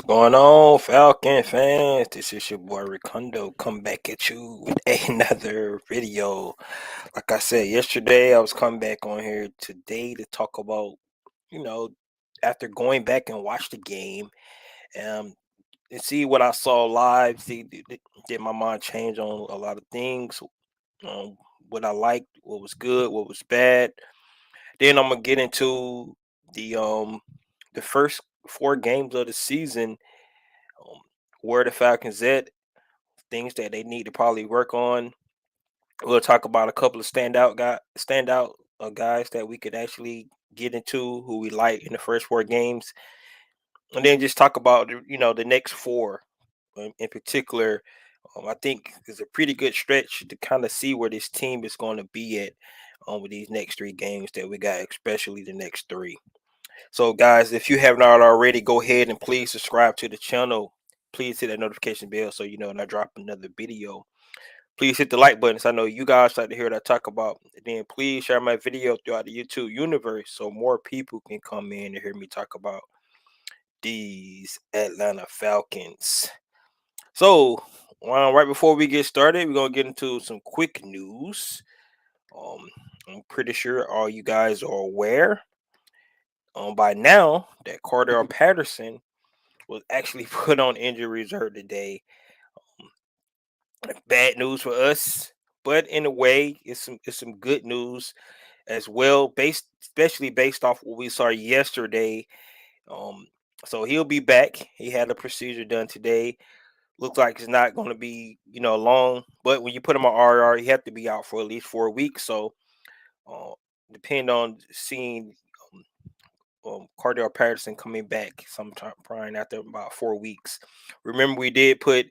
Going on, Falcon fans? This is your boy Ricondo. Come back at you with another video. Like I said yesterday, I was coming back on here today to talk about, you know, after going back and watch the game, um, and see what I saw live. Did my mind change on a lot of things? Um, what I liked, what was good, what was bad. Then I'm gonna get into the um the first four games of the season, um, where the Falcons at, things that they need to probably work on. We'll talk about a couple of standout guys that we could actually get into who we like in the first four games, and then just talk about the next four in particular. I think is a pretty good stretch to kind of see where this team is going to be at with these next three games that we got, especially the next three. So, guys, if you have not already, go ahead and please subscribe to the channel. Please hit that notification bell so you know when I drop another video. Please hit the like button so I know you guys like to hear what I talk about. And then please share my video throughout the YouTube universe so more people can come in and hear me talk about these Atlanta Falcons. So, right before we get started, we're going to get into some quick news. Um, I'm pretty sure all you guys are aware by now that Carter Patterson was actually put on injury reserve today. Bad news for us, but in a way, it's some good news as well. Especially based off what we saw yesterday. Um, so he'll be back. He had a procedure done today. Looks like it's not going to be long, but when you put him on RR, he have to be out for at least 4 weeks. So uh, depend on seeing Cardell Patterson coming back sometime probably after about 4 weeks. Remember, we did put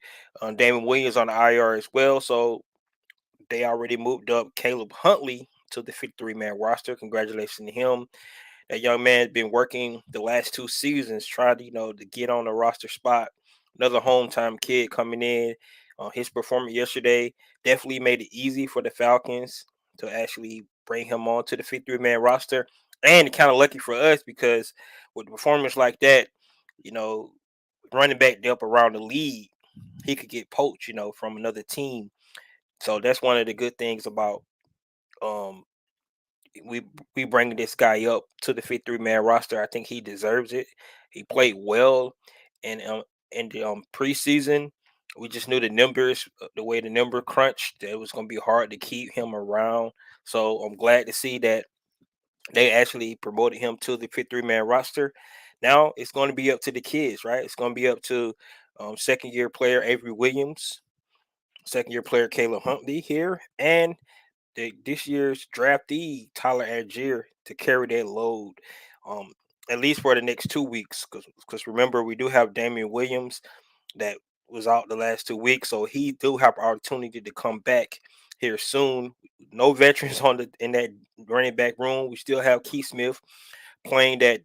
Damon Williams on the IR as well, so they already moved up Caleb Huntley to the 53-man roster. Congratulations to him. That young man has been working the last two seasons trying to get on the roster spot. Another hometown kid coming in. His performance yesterday definitely made it easy for the Falcons to actually bring him on to the 53-man roster. And kind of lucky for us because with performance like that, you know, running back depth around the league, he could get poached, from another team. So that's one of the good things about um we we bring this guy up to the 53-man roster. I think he deserves it. He played well in the preseason. We just knew the numbers, the way the number crunched, that it was going to be hard to keep him around. So I'm glad to see that they actually promoted him to the 53-man roster. Now it's going to be up to the kids, right? It's going to be up to second year player Avery Williams, second year player Caleb Huntley here, and this year's draftee Tyler Algier to carry that load, um, at least for the next 2 weeks. Because remember, we do have Damian Williams that was out the last 2 weeks, so he do have opportunity to come back here soon. No veterans in that running back room. We still have Keith Smith playing that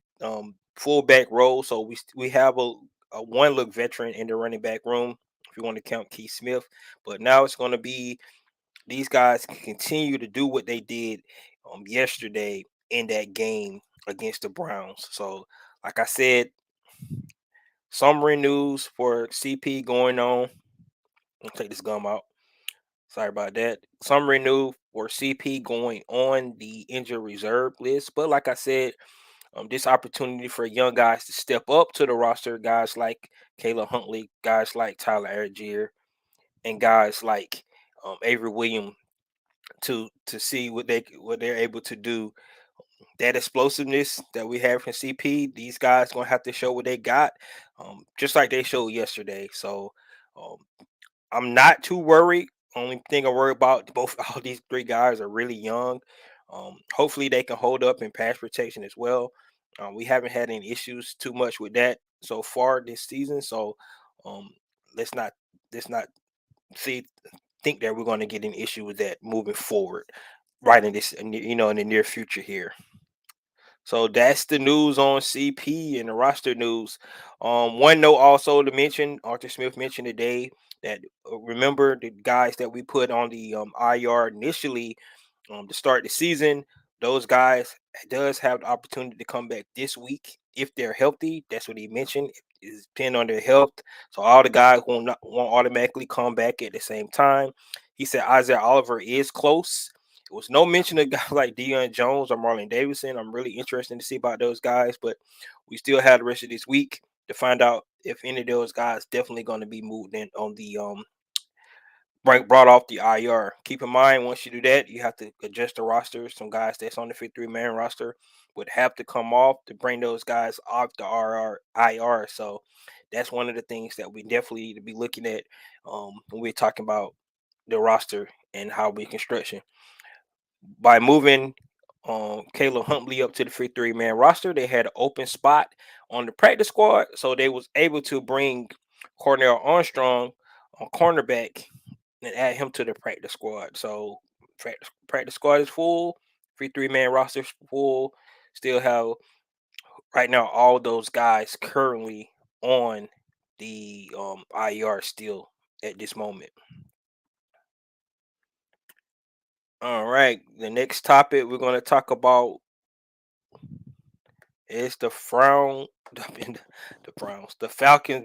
fullback role, so we have a one look veteran in the running back room if you want to count Keith Smith. But now it's going to be these guys can continue to do what they did yesterday in that game against the Browns. So, like I said, summary news for CP going on. I'll take this gum out. Sorry about that. Summary news for CP going on the injured reserve list. But like I said, this opportunity for young guys to step up to the roster, guys like Caleb Huntley, guys like Tyler Algier, and guys like Avery Williams to see what they're able to do. That explosiveness that we have from CP, these guys gonna have to show what they got, just like they showed yesterday. So um, I'm not too worried. Only thing I worry about, both all these three guys are really young. Hopefully they can hold up in pass protection as well. We haven't had any issues too much with that so far this season. So um, let's not let's not see think that we're going to get an issue with that moving forward, right in the near future here. So that's the news on CP and the roster news. One note also to mention, Arthur Smith mentioned today that remember the guys that we put on the IR initially to start the season. those guys does have the opportunity to come back this week if they're healthy. That's what he mentioned. It depend on their health. So all the guys won't automatically come back at the same time. He said Isaiah Oliver is close. There was no mention of guys like Deion Jones or Marlon Davidson. I'm really interested to see about those guys, but we still have the rest of this week to find out if any of those guys definitely going to be moved in on the brought off the IR. Keep in mind, once you do that, you have to adjust the roster. Some guys that's on the 53-man roster would have to come off to bring those guys off the IR. So that's one of the things that we definitely need to be looking at when we're talking about the roster and how we construction. By moving Caleb Huntley up to the 53-man roster, they had an open spot on the practice squad, so they was able to bring Cornell Armstrong on cornerback and add him to the practice squad. So practice squad is full, 3-man roster is full. Still have right now all those guys currently on the IR still at this moment. All right, the next topic we're going to talk about is the Falcons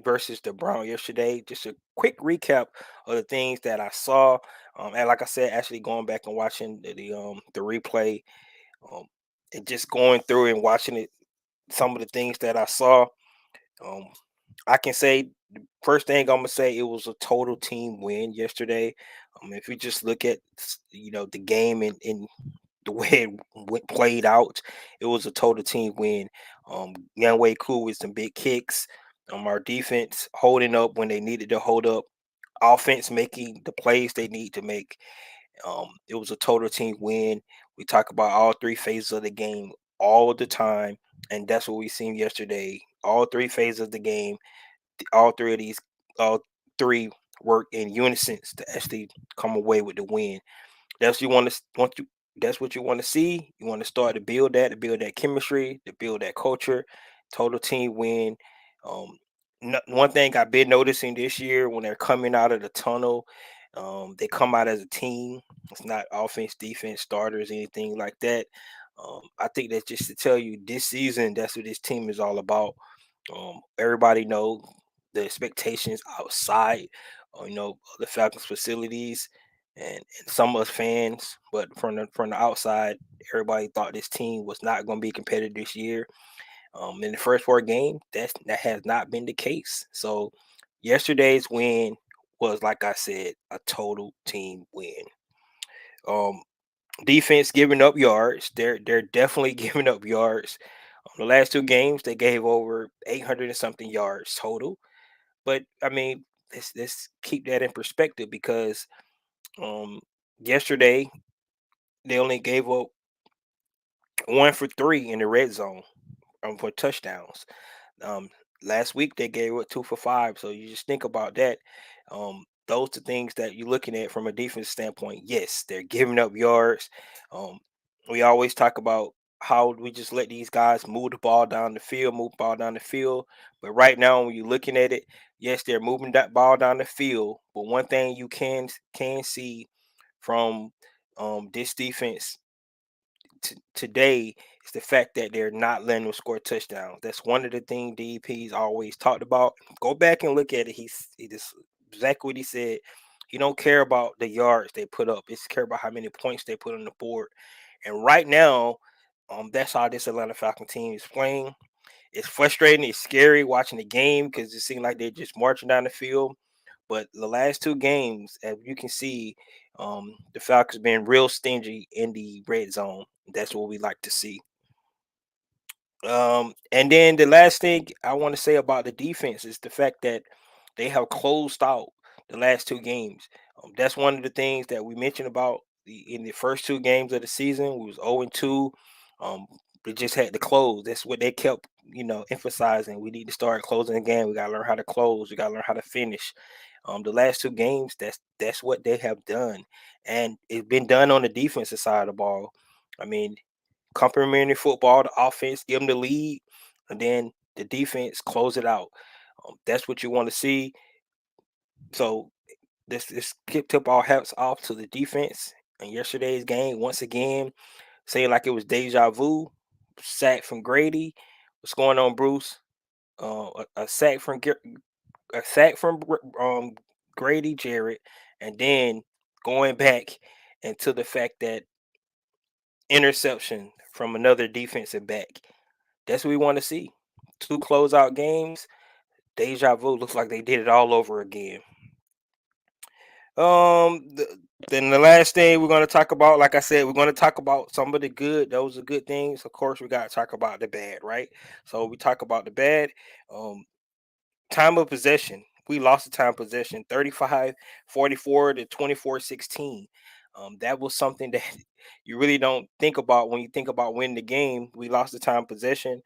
versus the Browns yesterday. Just a quick recap of the things that I saw. And like I said, actually going back and watching the replay, um, and just going through and watching it, some of the things that I saw. Um, I can say the first thing I'm gonna say, it was a total team win yesterday. If you just look at the game and the way it played out, it was a total team win. Young Way Cool with some big kicks. Our defense holding up when they needed to hold up. Offense making the plays they need to make. It was a total team win. We talk about all three phases of the game all the time, and that's what we seen yesterday. All three phases of the game, all three work in unison to actually come away with the win. That's you want you. That's what you want to see. You want to start to build that chemistry, to build that culture. Total team win. Um, One thing I've been noticing this year when they're coming out of the tunnel, they come out as a team. It's not offense, defense, starters, anything like that. I think that's just to tell you this season. That's what this team is all about. Everybody know the expectations outside, the Falcons facilities and some of us fans, but from the outside, everybody thought this team was not going to be competitive this year. In the first four games, that has not been the case. So yesterday's win was, like I said, a total team win. Um, Defense giving up yards. They're definitely giving up yards. The last two games, they gave over 800 and something yards total. But I mean, let's keep that in perspective because um yesterday they only gave up 1 for 3 in the red zone for touchdowns. Um, Last week they gave up 2 for 5. So you just think about that. Those are things that you're looking at from a defense standpoint. Yes, they're giving up yards. Um, we always talk about how we just let these guys move the ball down the field, move the ball down the field. But right now, when you're looking at it, yes, they're moving that ball down the field. But one thing you can see from this defense today is the fact that they're not letting them score touchdowns. That's one of the things DEP's always talked about. Go back and look at it. He just exactly what he said. He don't care about the yards they put up. It's care about how many points they put on the board. And right now, that's how this Atlanta Falcon team is playing. It's frustrating. It's scary watching the game because it seems like they're just marching down the field. But the last two games, as you can see, the Falcons been real stingy in the red zone. That's what we like to see. And then the last thing I want to say about the defense is the fact that they have closed out the last two games. That's one of the things that we mentioned about in the first two games of the season. We was 0-2. We just had to close. That's what they kept, emphasizing. We need to start closing the game. We gotta learn how to close. We gotta learn how to finish. The last two games, that's what they have done, and it's been done on the defensive side of the ball. I mean, complementary football, the offense give them the lead, and then the defense close it out. That's what you want to see. So this tip all hats off to the defense in yesterday's game once again. Saying like it was deja vu. Sack from Grady. What's going on, Bruce? A sack from a sack from Grady Jarrett, and then going back into the fact that interception from another defensive back. That's what we want to see. Two closeout games. Deja vu. Looks like they did it all over again. Then the last thing we're going to talk about, like I said, we're going to talk about some of the good. Those are good things. Of course, we got to talk about the bad, right? So we talk about the bad. Um, Time of possession. We lost the time of possession 35-44 to 24-16. That was something that you really don't think about when you think about winning the game. We lost the time of possession.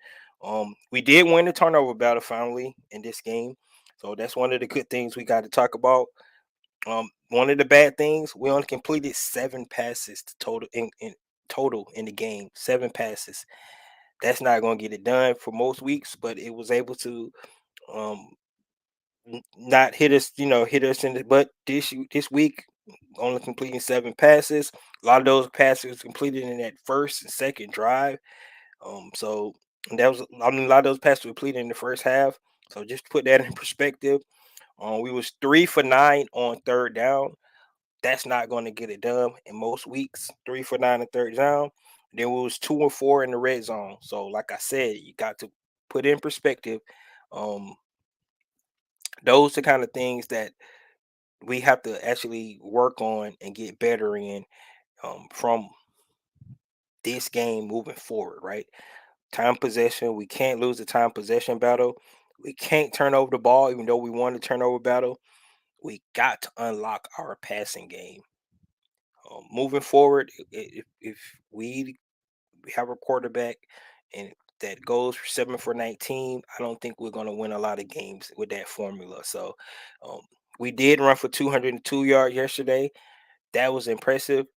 We did win the turnover battle finally in this game. So that's one of the good things we got to talk about. One of the bad things, we only completed 7 passes to total in the game. 7 passes. That's not going to get it done for most weeks, but it was able to um, not hit us, hit us in the butt this week. Only completing 7 passes. A lot of those passes completed in that first and second drive. So that was, I mean, a lot of those passes were completed in the first half. So just to put that in perspective, we was 3 for 9 on third down. That's not going to get it done in most weeks. 3 for 9 on third down. Then we was 2 and 4 in the red zone. So like I said, you got to put in perspective. Um, those are kind of things that we have to actually work on and get better in from this game moving forward, right? Time possession, we can't lose the time possession battle. We can't turn over the ball, even though we want to turn over battle. We got to unlock our passing game. Moving forward, if we have a quarterback and that goes for 7 for 19, I don't think we're going to win a lot of games with that formula. So um, we did run for 202 yards yesterday. That was impressive.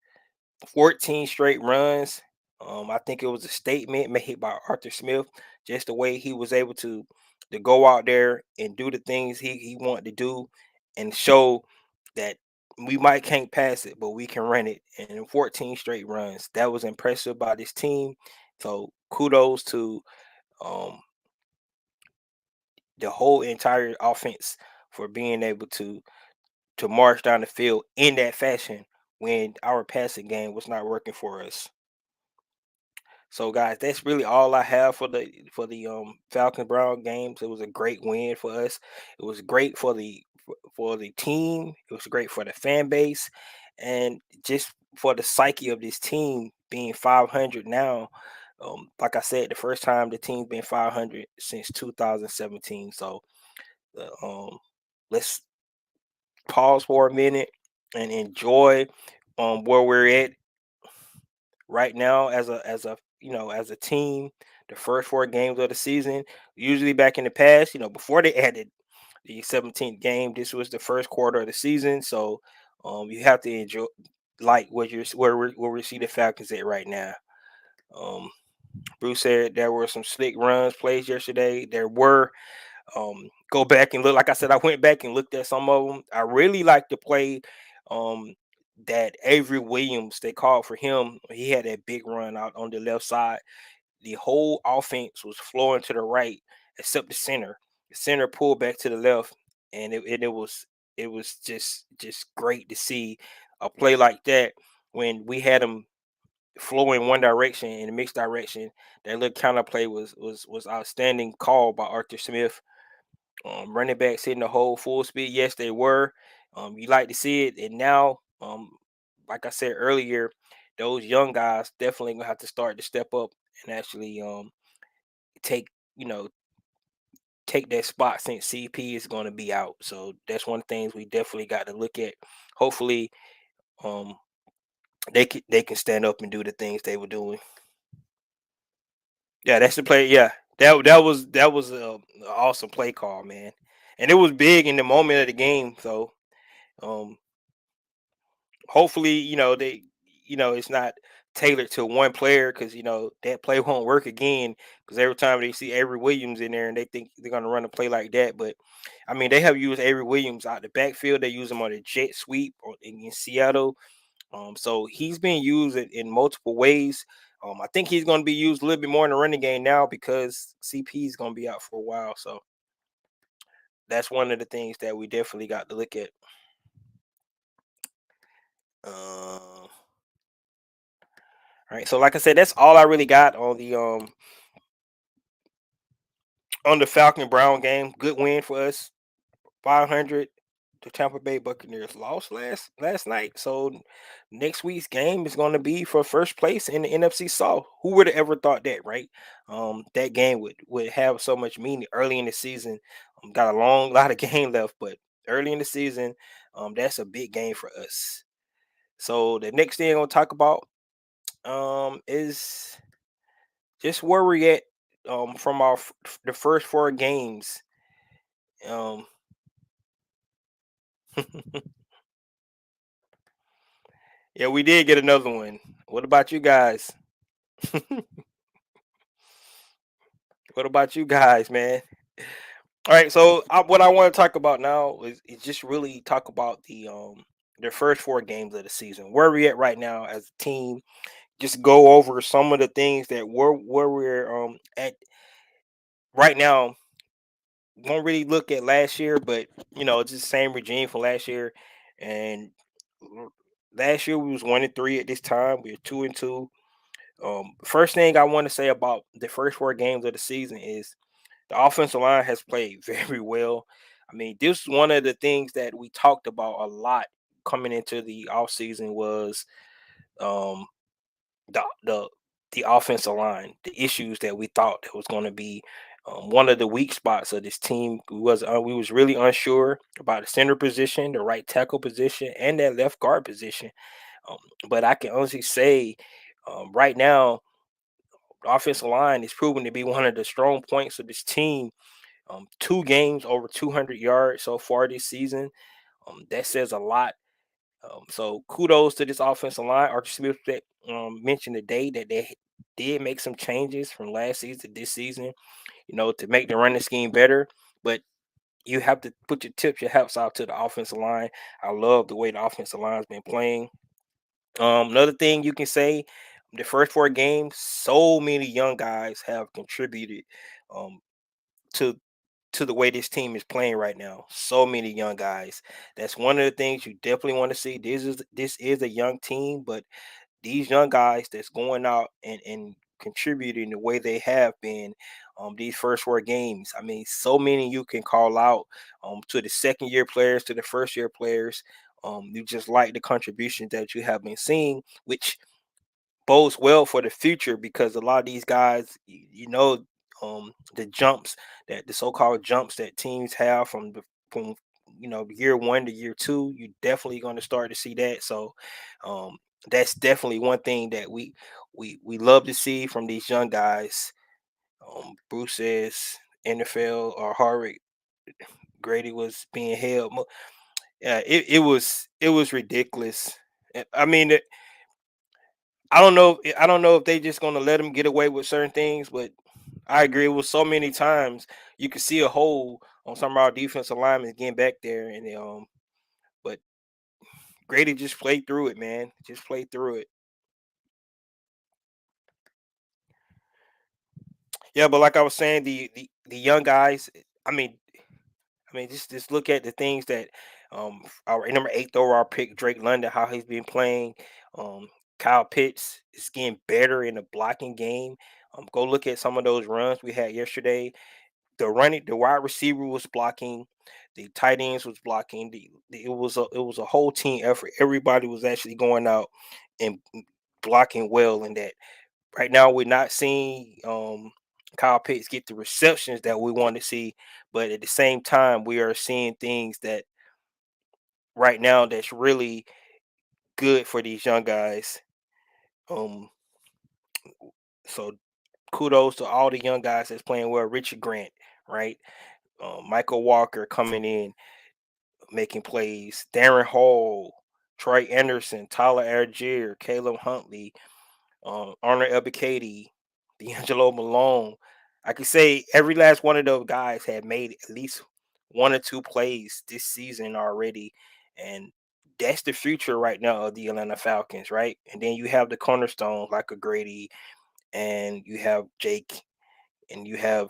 14 straight runs. I think it was a statement made by Arthur Smith, just the way he was able to go out there and do the things he wanted to do and show that we might can't pass it, but we can run it. And in 14 straight runs, that was impressive by this team. So kudos to um, the whole entire offense for being able to march down the field in that fashion when our passing game was not working for us. So guys, that's really all I have for the Falcon Brown games. It was a great win for us. It was great for the team. It was great for the fan base, and just for the psyche of this team being 500 now. Like I said, the first time the team's been 500 since 2017. So let's pause for a minute and enjoy where we're at right now as a as a team. The first 4 games of the season, usually back in the past, before they added the 17th game, this was the first quarter of the season. So you have to enjoy like where we see the Falcons at right now. um Bruce said there were some slick runs plays yesterday. There were. Go back and look. Like I said, I went back and looked at some of them. I really like the play um, that Avery Williams, they called for him. He had that big run out on the left side. The whole offense was flowing to the right, except the center. The center pulled back to the left, and it was just great to see a play like that when we had them flow in one direction in a mixed direction. That little counter play was outstanding call by Arthur Smith. Running backs hitting the whole full speed. Yes, they were. You like to see it, and now, like I said earlier, those young guys definitely gonna have to start to step up and actually take you know take that spot since CP is going to be out. So that's one of the things we definitely got to look at. Hopefully, um, they can stand up and do the things they were doing. Yeah, that's the play. Yeah, that was a awesome play call, man, and it was big in the moment of the game. So um, hopefully, it's not tailored to one player because that play won't work again. Because every time they see Avery Williams in there and they think they're gonna run a play like that, but I mean they have used Avery Williams out the backfield. They use him on a jet sweep or in Seattle. So he's being used in multiple ways. I think he's going to be used a little bit more in the running game now because CP is going to be out for a while. So that's one of the things that we definitely got to look at. All right. So like I said, that's all I really got on the Falcon Brown game. Good win for us. 500. The Tampa Bay Buccaneers lost last night. So next week's game is going to be for first place in the NFC South. Who would have ever thought that, right? That game would have so much meaning early in the season. Got a long lot of game left, but early in the season, that's a big game for us. So the next thing I'm gonna talk about is just where we're at from the first four games. Um, yeah, we did get another one. What about you guys? What about you guys, man? All right, so what I want to talk about now is just really talk about the first four games of the season. Where we at right now as a team? Just go over some of the things that where we're at right now. Won't really look at last year, but it's the same regime for last year. And last year we was 1-3 at this time. We are 2-2. First thing I want to say about the first four games of the season is the offensive line has played very well. I mean, this is one of the things that we talked about a lot coming into the offseason was um, the the the offensive line, the issues that we thought that was going to be one of the weak spots of this team. We was really unsure about the center position, the right tackle position, and that left guard position. Um, but I can honestly say, right now, the offensive line is proven to be one of the strong points of this team. Two games over 200 yards so far this season. That says a lot. So kudos to this offensive line. Archie Smith mentioned today that they did make some changes from last season to this season, to make the running scheme better. But you have to put your hats out to the offensive line. I love the way the offensive line's been playing. Another thing you can say, the first four games, so many young guys have contributed um, to the way this team is playing right now. So many young guys. That's one of the things you definitely want to see. This is a young team, but these young guys that's going out and contributing the way they have been these first four games. I mean, so many you can call out to the second year players, to the first year players. You just like the contributions that you have been seeing, which bodes well for the future because a lot of these guys, the jumps that the so-called jumps that teams have from year one to year two, you definitely going to start to see that. So um, that's definitely one thing that we love to see from these young guys. Bruce says NFL or Harvard Grady was being held. Yeah, it was ridiculous. I mean, I don't know if they just gonna let him get away with certain things, but I agree with so many times you can see a hole on some of our defensive linemen getting back there, and but Grady just played through it, man. Just played through it. Yeah, but like I was saying, the young guys. I mean, just look at the things that our number eight overall pick Drake London, how he's been playing. Um, Kyle Pitts is getting better in the blocking game. Go look at some of those runs we had yesterday. The wide receiver was blocking, the tight ends was blocking. It was a whole team effort. Everybody was actually going out and blocking well in that. Right now, we're not seeing Kyle Pitts get the receptions that we want to see, but at the same time, we are seeing things that right now that's really good for these young guys. Um, so kudos to all the young guys that's playing well. Richard Grant, right? Michael Walker coming in, making plays. Darren Hall, Troy Anderson, Tyler Algier, Caleb Huntley, Arnold Ebiketie, D'Angelo Malone. I could say every last one of those guys had made at least one or two plays this season already, and that's the future right now of the Atlanta Falcons, right? And then you have the cornerstone like a Grady. and you have Jake, and you have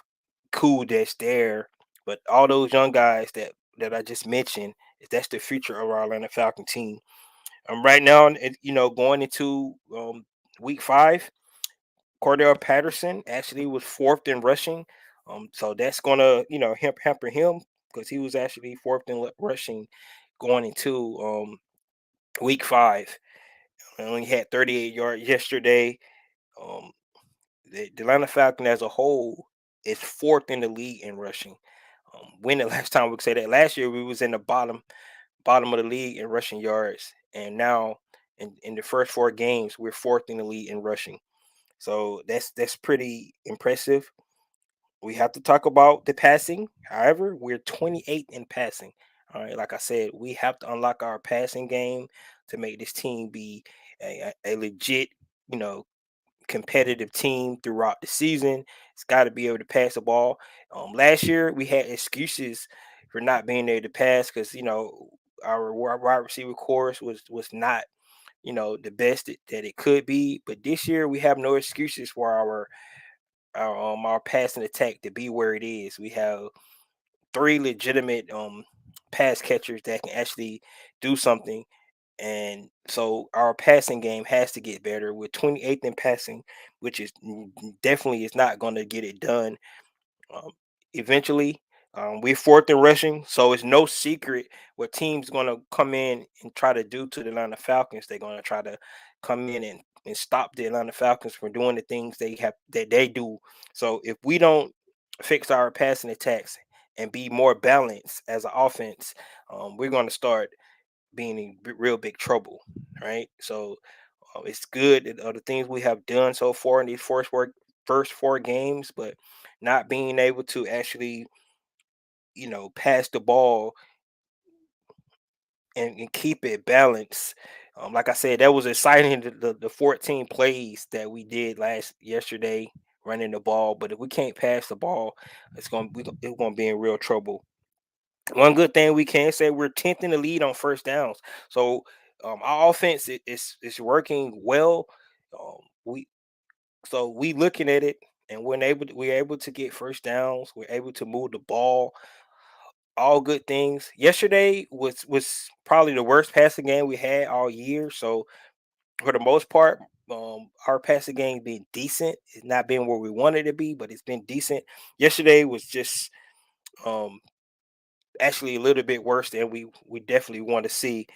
Cool that's there. But all those young guys that I just mentioned, that's the future of our Atlanta Falcon team. Right now, going into week 5, Cordell Patterson actually was fourth in rushing. So that's gonna hamper him because he was actually fourth in rushing going into week 5. I only had 38 yards yesterday. Um, the Atlanta Falcon as a whole is fourth in the league in rushing. When the last time we could say that? Last year we was in the bottom of the league in rushing yards, and now in the first 4 games we're fourth in the league in rushing. So that's pretty impressive. We have to talk about the passing. However, we're 28th in passing. All right, like I said, we have to unlock our passing game to make this team be a legit, you know, competitive team throughout the season. It's got to be able to pass the ball. Last year we had excuses for not being able to pass because our wide receiver course was not the best that it could be. But this year we have no excuses for our passing attack to be where it is. We have 3 legitimate pass catchers that can actually do something. And so our passing game has to get better. With 28th in passing, which is definitely is not going to get it done. Um, Eventually, we're fourth in rushing, so it's no secret what team's going to come in and try to do to the Atlanta Falcons. They're going to try to come in and stop the Atlanta Falcons from doing the things they do. So if we don't fix our passing attacks and be more balanced as an offense, we're going to start being in real big trouble, right? So it's good that the things we have done so far in these first four games, but not being able to actually, pass the ball and keep it balanced. Like I said, that was exciting. The 14 plays that we did yesterday running the ball, but if we can't pass the ball, it's gonna be in real trouble. One good thing we can say, we're 10th in the lead on first downs. So our offense is working well. We we looking at it, and we're able to get first downs. We're able to move the ball. All good things. Yesterday was probably the worst passing game we had all year. So for the most part, our passing game been decent. It's not been where we wanted to be, but it's been decent. Yesterday was just um actually a little bit worse than we definitely want to see.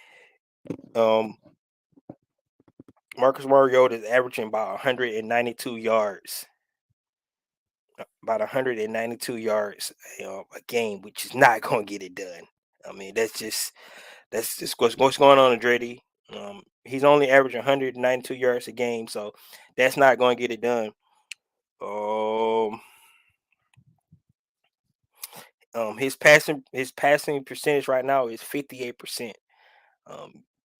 Um, Marcus Mariota is averaging about 192 yards, about 192 yards a game, which is not going to get it done. I mean, that's just what's going on, Andretti. He's only averaging 192 yards a game, so that's not going to get it done. Um, his passing percentage right now is 58%.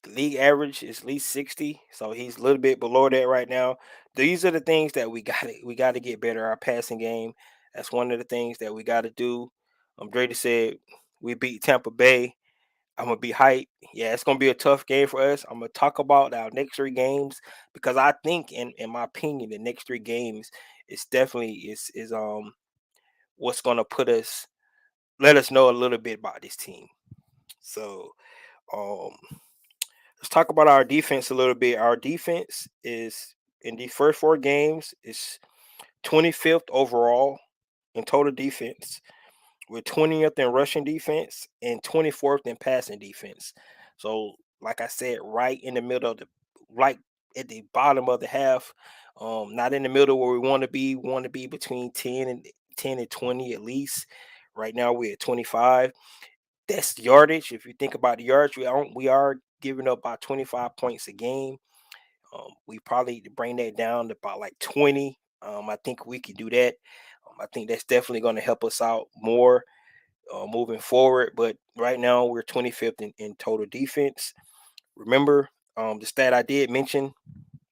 The league average is at least 60, so he's a little bit below that right now. These are the things that we got to get better. Our passing game. That's one of the things that we got to do. Brady said we beat Tampa Bay. I'm gonna be hyped. Yeah, it's gonna be a tough game for us. I'm gonna talk about our next 3 games because I think, in my opinion, the next 3 games is definitely is what's gonna let us know a little bit about this team. So um let's talk about our defense a little bit. Our defense is in the first 4 games is 25th overall in total defense. We're 20th in rushing defense and 24th in passing defense. So, like I said, right in the middle of right at the bottom of the half, not in the middle where we want to be. We want to be between 10 and 20 at least. Right now we're at 25. That's yardage. If you think about the yards, we are giving up about 25 points a game. We probably need to bring that down to about like 20. I think we can do that. I think that's definitely going to help us out more moving forward. But right now we're 25th in total defense. Remember, the stat I did mention,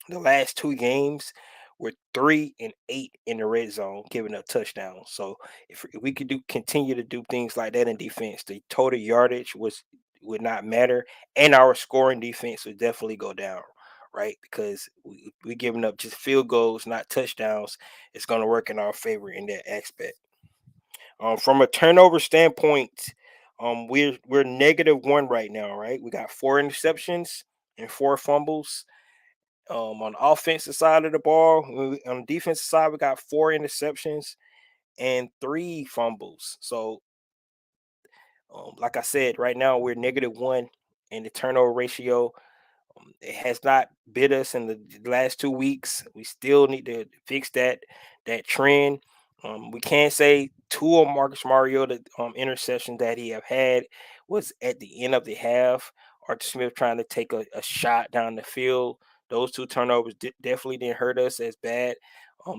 the last 2 games were 3 and 8 in the red zone, giving up touchdowns. So if we could continue to do things like that in defense, the total yardage would not matter, and our scoring defense would definitely go down. right? Because we giving up just field goals, not touchdowns. It's going to work in our favor in that aspect. From a turnover standpoint, we're -1 right now, right? We got 4 interceptions and 4 fumbles. On the offensive side of the ball, on the defensive side, we got 4 interceptions and 3 fumbles. So, like I said, right now we're -1 in the turnover ratio. It has not bit us in the last 2 weeks. We still need to fix that trend. We can't say two of Marcus Mariota interceptions that he have had was at the end of the half. Arthur Smith trying to take a shot down the field. Those two turnovers definitely didn't hurt us as bad.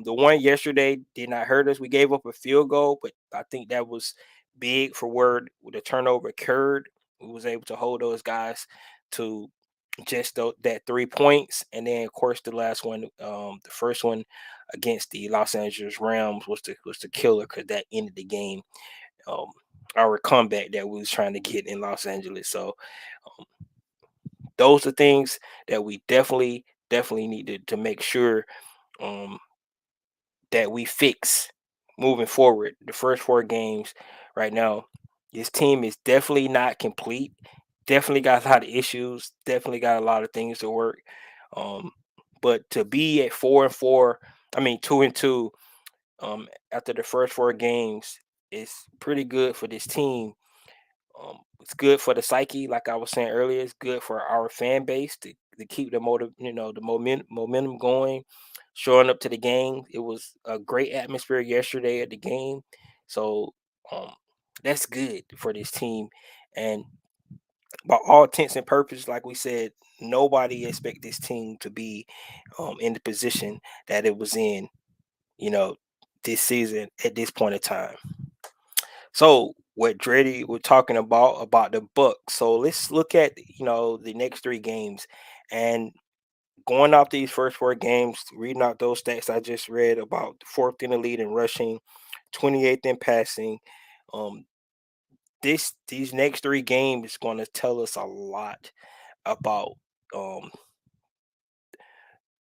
The one yesterday did not hurt us. We gave up a field goal, but I think that was big for where the turnover occurred. We was able to hold those guys to just that 3 points, and then of course the last one, the first one against the Los Angeles Rams was the killer because that ended the game. Um, our comeback that we was trying to get in Los Angeles. So um, those are things that we definitely needed to make sure um, that we fix moving forward. The first 4 games right now, this team is definitely not complete. Definitely got a lot of issues. Definitely got a lot of things to work. Um, but to be at 4-4, I mean 2-2, after the first 4 games is pretty good for this team. It's good for the psyche, like I was saying earlier. It's good for our fan base to keep the the momentum going, showing up to the game. It was a great atmosphere yesterday at the game, so um, that's good for this team. And by all intents and purposes, like we said, nobody expect this team to be in the position that it was in, you know, this season at this point in time. So what Dreddy we're talking about the Bucks. So let's look at the next 3 games, and going off these first 4 games, reading out those stats I just read about fourth in the lead in rushing, 28th in passing. Um, these next 3 games is going to tell us a lot about um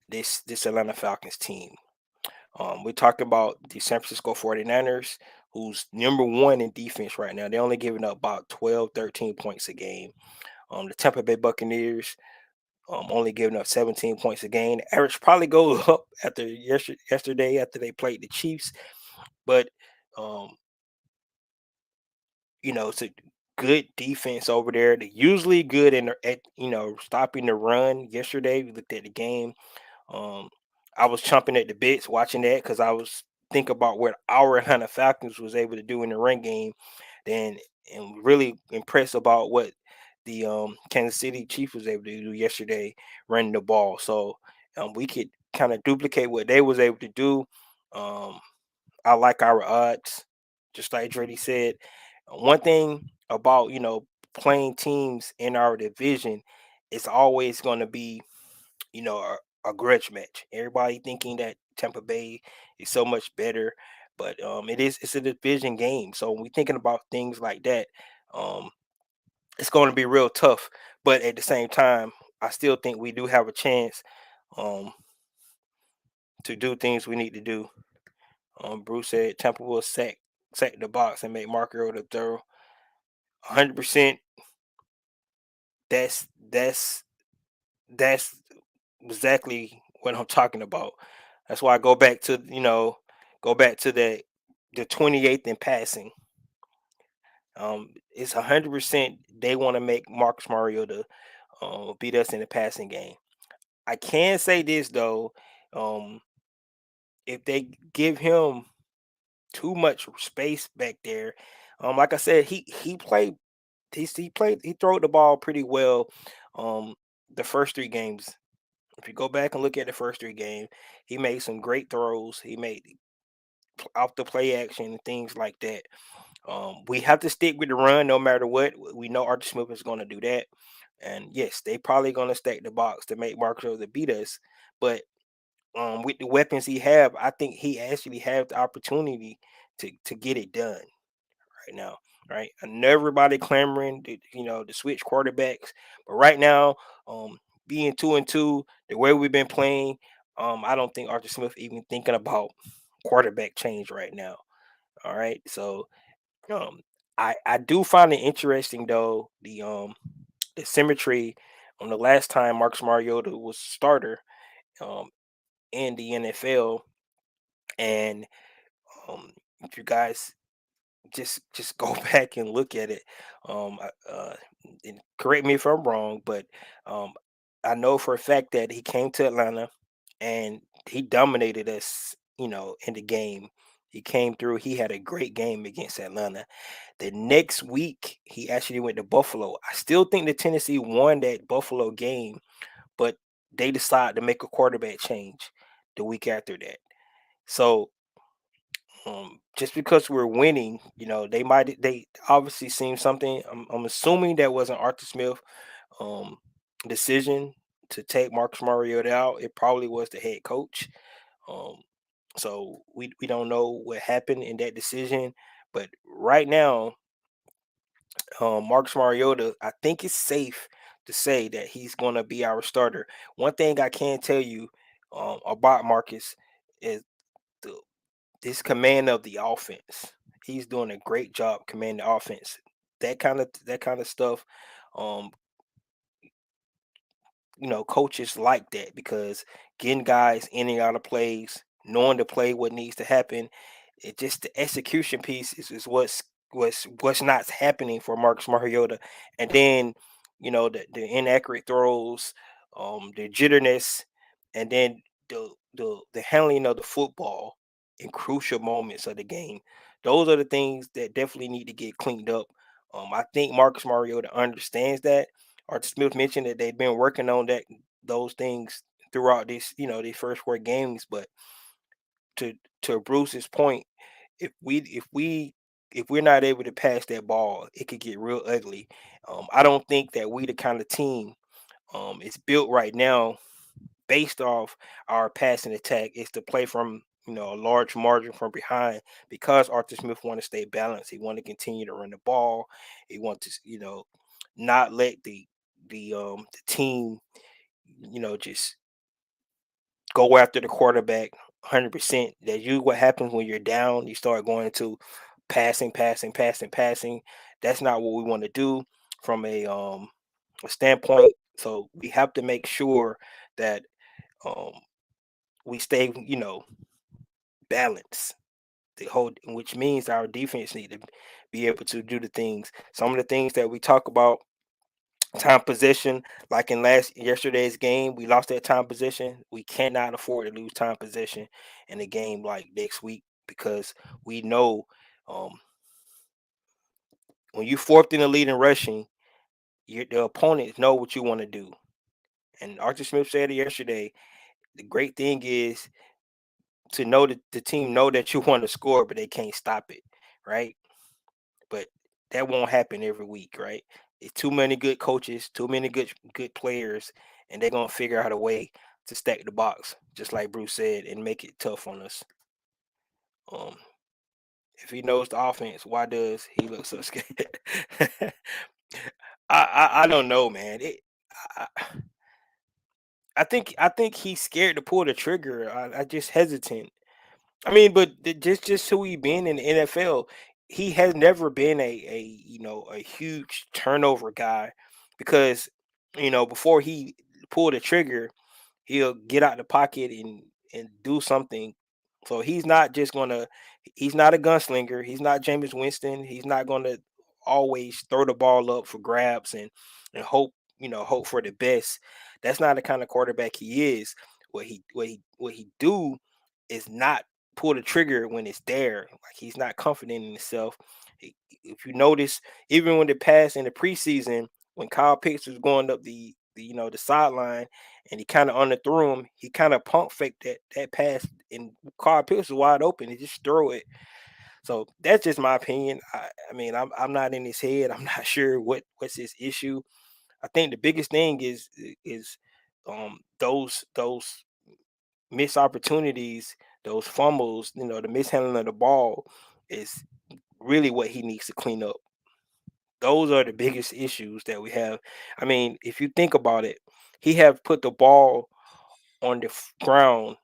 this Atlanta Falcons team. We're talking about the San Francisco 49ers, who's number 1 in defense right now. They're only giving up about 12, 13 points a game. The Tampa Bay Buccaneers only giving up 17 points a game. Average probably goes up after yesterday after they played the Chiefs, but um, it's a good defense over there. They're usually good at stopping the run. Yesterday, we looked at the game. Um, I was chomping at the bits watching that because I was thinking about what our Atlanta Falcons was able to do in the run game, then and really impressed about what the Kansas City Chiefs was able to do yesterday, running the ball. So we could kind of duplicate what they was able to do. Um, I like our odds, just like Dreddy said. One thing about playing teams in our division, it's always going to be a grudge match. Everybody thinking that Tampa Bay is so much better, but it's a division game. So when we thinking about things like that, um, it's going to be real tough. But at the same time, I still think we do have a chance um, to do things we need to do. Bruce said Tampa will sack the box and make Marco the throw. 100%. That's that's exactly what I'm talking about. That's why I go back to the 28th in passing. It's 100% they want to make Marcus Mariota beat us in the passing game. I can say this though, um, if they give him too much space back there, like I said, he throwed the ball pretty well. Um, the first 3 games. If you go back and look at the first 3 games, he made some great throws. He made off the play action and things like that. We have to stick with the run no matter what. We know Arthur Smith is going to do that. And yes, they probably going to stack the box to make Marcus to beat us. But with the weapons he have, I think he actually has the opportunity to get it done right now. Right, I know everybody clamoring to switch quarterbacks, but right now, um, being 2-2, the way we've been playing, I don't think Arthur Smith even thinking about quarterback change right now. All right, so um, I do find it interesting though the symmetry on the last time Marcus Mariota was starter um in the NFL, and if you guys just go back and look at it. And correct me if I'm wrong, but um, I know for a fact that he came to Atlanta and he dominated us. In the game, he came through. He had a great game against Atlanta. The next week, he actually went to Buffalo. I still think the Tennessee won that Buffalo game, but they decided to make a quarterback change the week after that. So just because we're winning, they obviously seen something. I'm assuming that wasn't Arthur Smith um decision to take Marcus Mariota out. It probably was the head coach. Um so we don't know what happened in that decision, but right now, Marcus Mariota, I think it's safe to say that he's going to be our starter. One thing I can tell you about Marcus is the this command of the offense. He's doing a great job commanding the offense. That kind of stuff. Um, coaches like that because getting guys in and out of plays, knowing the play, what needs to happen. It just the execution piece is what's not happening for Marcus Mariota, and then the inaccurate throws, the jitterness, and then the handling of the football in crucial moments of the game. Those are the things that definitely need to get cleaned up. I think Marcus Mariota understands that. Arthur Smith mentioned that they've been working on those these these first four games. But to to Bruce's point, if we if we if we're not able to pass that ball, it could get real ugly. I don't think that we the kind of team is built right now based off our passing attack is to play from a large margin from behind because Arthur Smith want to stay balanced. He want to continue to run the ball. He wants to not let the team just go after the quarterback 100%. That you what happens when you're down. You start going into passing, passing, passing, passing. That's not what we want to do from a standpoint. So we have to make sure that um, we stay, balanced. The whole, which means our defense need to be able to do the things. Some of the things that we talk about, time possession, like in last yesterday's game, we lost that time possession. We cannot afford to lose time possession in a game like next week because we know um, when you fourth in the lead in rushing, the opponents know what you want to do. And Arthur Smith said it yesterday. The great thing is to know that the team know that you want to score, but they can't stop it, right? But that won't happen every week, right? It's too many good coaches, too many good players, and they're gonna figure out a way to stack the box, just like Bruce said, and make it tough on us. Um, if he knows the offense, why does he look so scared? I don't know, man. I, I think he's scared to pull the trigger. I just hesitant. I mean, but just who he been in the NFL, he has never been a huge turnover guy because before he pulled the trigger, he'll get out the pocket and do something. So he's not a gunslinger. He's not Jameis Winston. He's not gonna always throw the ball up for grabs and hope for the best. That's not the kind of quarterback he is. What he do is not pull the trigger when it's there. Like he's not confident in himself. If you notice, even when the pass in the preseason, when Kyle Pitts was going up the sideline and he kind of underthrew him. He kind of pump faked that pass, and Carl Pitts was wide open. He just throw it. So that's just my opinion. I mean, I'm not in his head. I'm not sure what's his issue. I think the biggest thing is those missed opportunities, those fumbles, the mishandling of the ball is really what he needs to clean up. Those are the biggest issues that we have. I mean, if you think about it, He have put the ball on the ground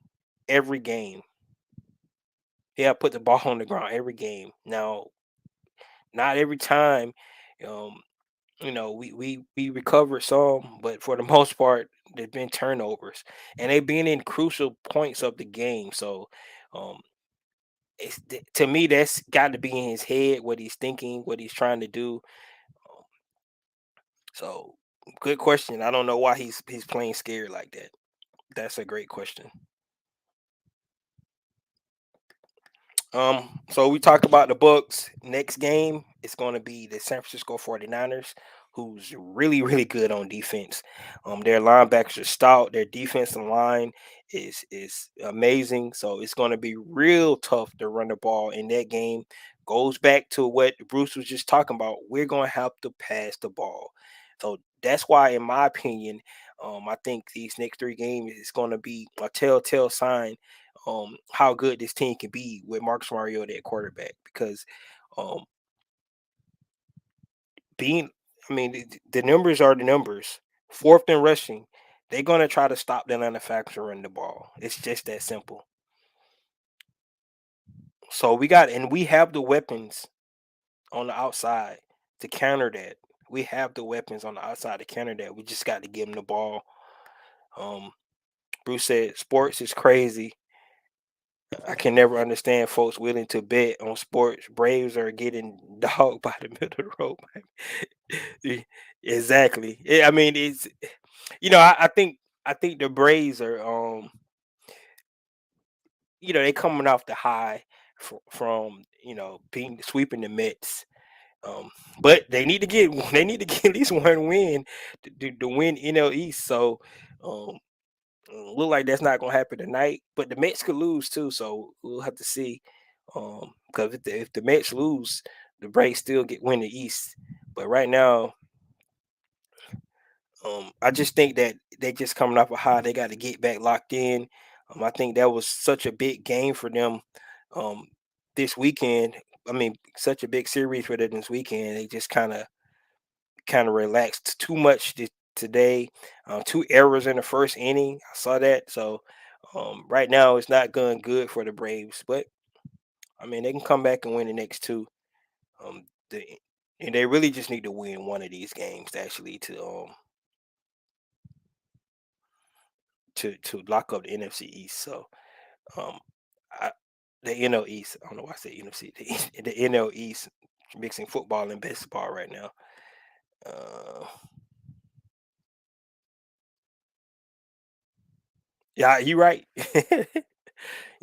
every game. He have put the ball on the ground every game. Now, not every time, um, we recovered some, but for the most part, there's been turnovers, and they've been in crucial points of the game. So, um, to me, that's got to be in his head, what he's thinking, what he's trying to do. Um, so, good question. I don't know why he's playing scared like that. That's a great question. So we talked about the Bucks. Next game, it's going to be the San Francisco 49ers, who's really, really good on defense. Their linebackers are stout. Their defensive line is amazing. So it's going to be real tough to run the ball in that game. Goes back to what Bruce was just talking about. We're going to have to pass the ball. So that's why, in my opinion, I think these next three games is going to be a telltale sign how good this team can be with Marcus Mariota at quarterback because um being I mean the numbers are the numbers. Fourth and rushing, they're gonna try to stop the Atlanta Falcons from running the ball. It's just that simple. So we have the weapons on the outside to counter that. We have the weapons on the outside to counter that. We just got to give them the ball. Um Bruce said sports is crazy. I can never understand folks willing to bet on sports. Braves are getting dogged by the middle of the road. E- exactly. I mean, it's I think the Braves are they coming off the high from being sweeping the Mets. Um, but they need to get at least one win to win NL East. So um, look like that's not gonna happen tonight. But the Mets could lose too, so we'll have to see. Because if the Mets lose, the Braves still get win the East. But right now, I just think that they just coming off a high. They got to get back locked in. I think that was such a big game for them um, this weekend. I mean, such a big series for them this weekend. They just kind of relaxed too much today. Two errors in the first inning. I saw that. So right now, it's not going good for the Braves. But I mean, they can come back and win the next two. Um, the, and they really just need to win one of these games actually to lock up the NFC East. So um, I, the NL East. I don't know why I say NFC. The NL East mixing football and baseball right now. Uh, yeah, you right.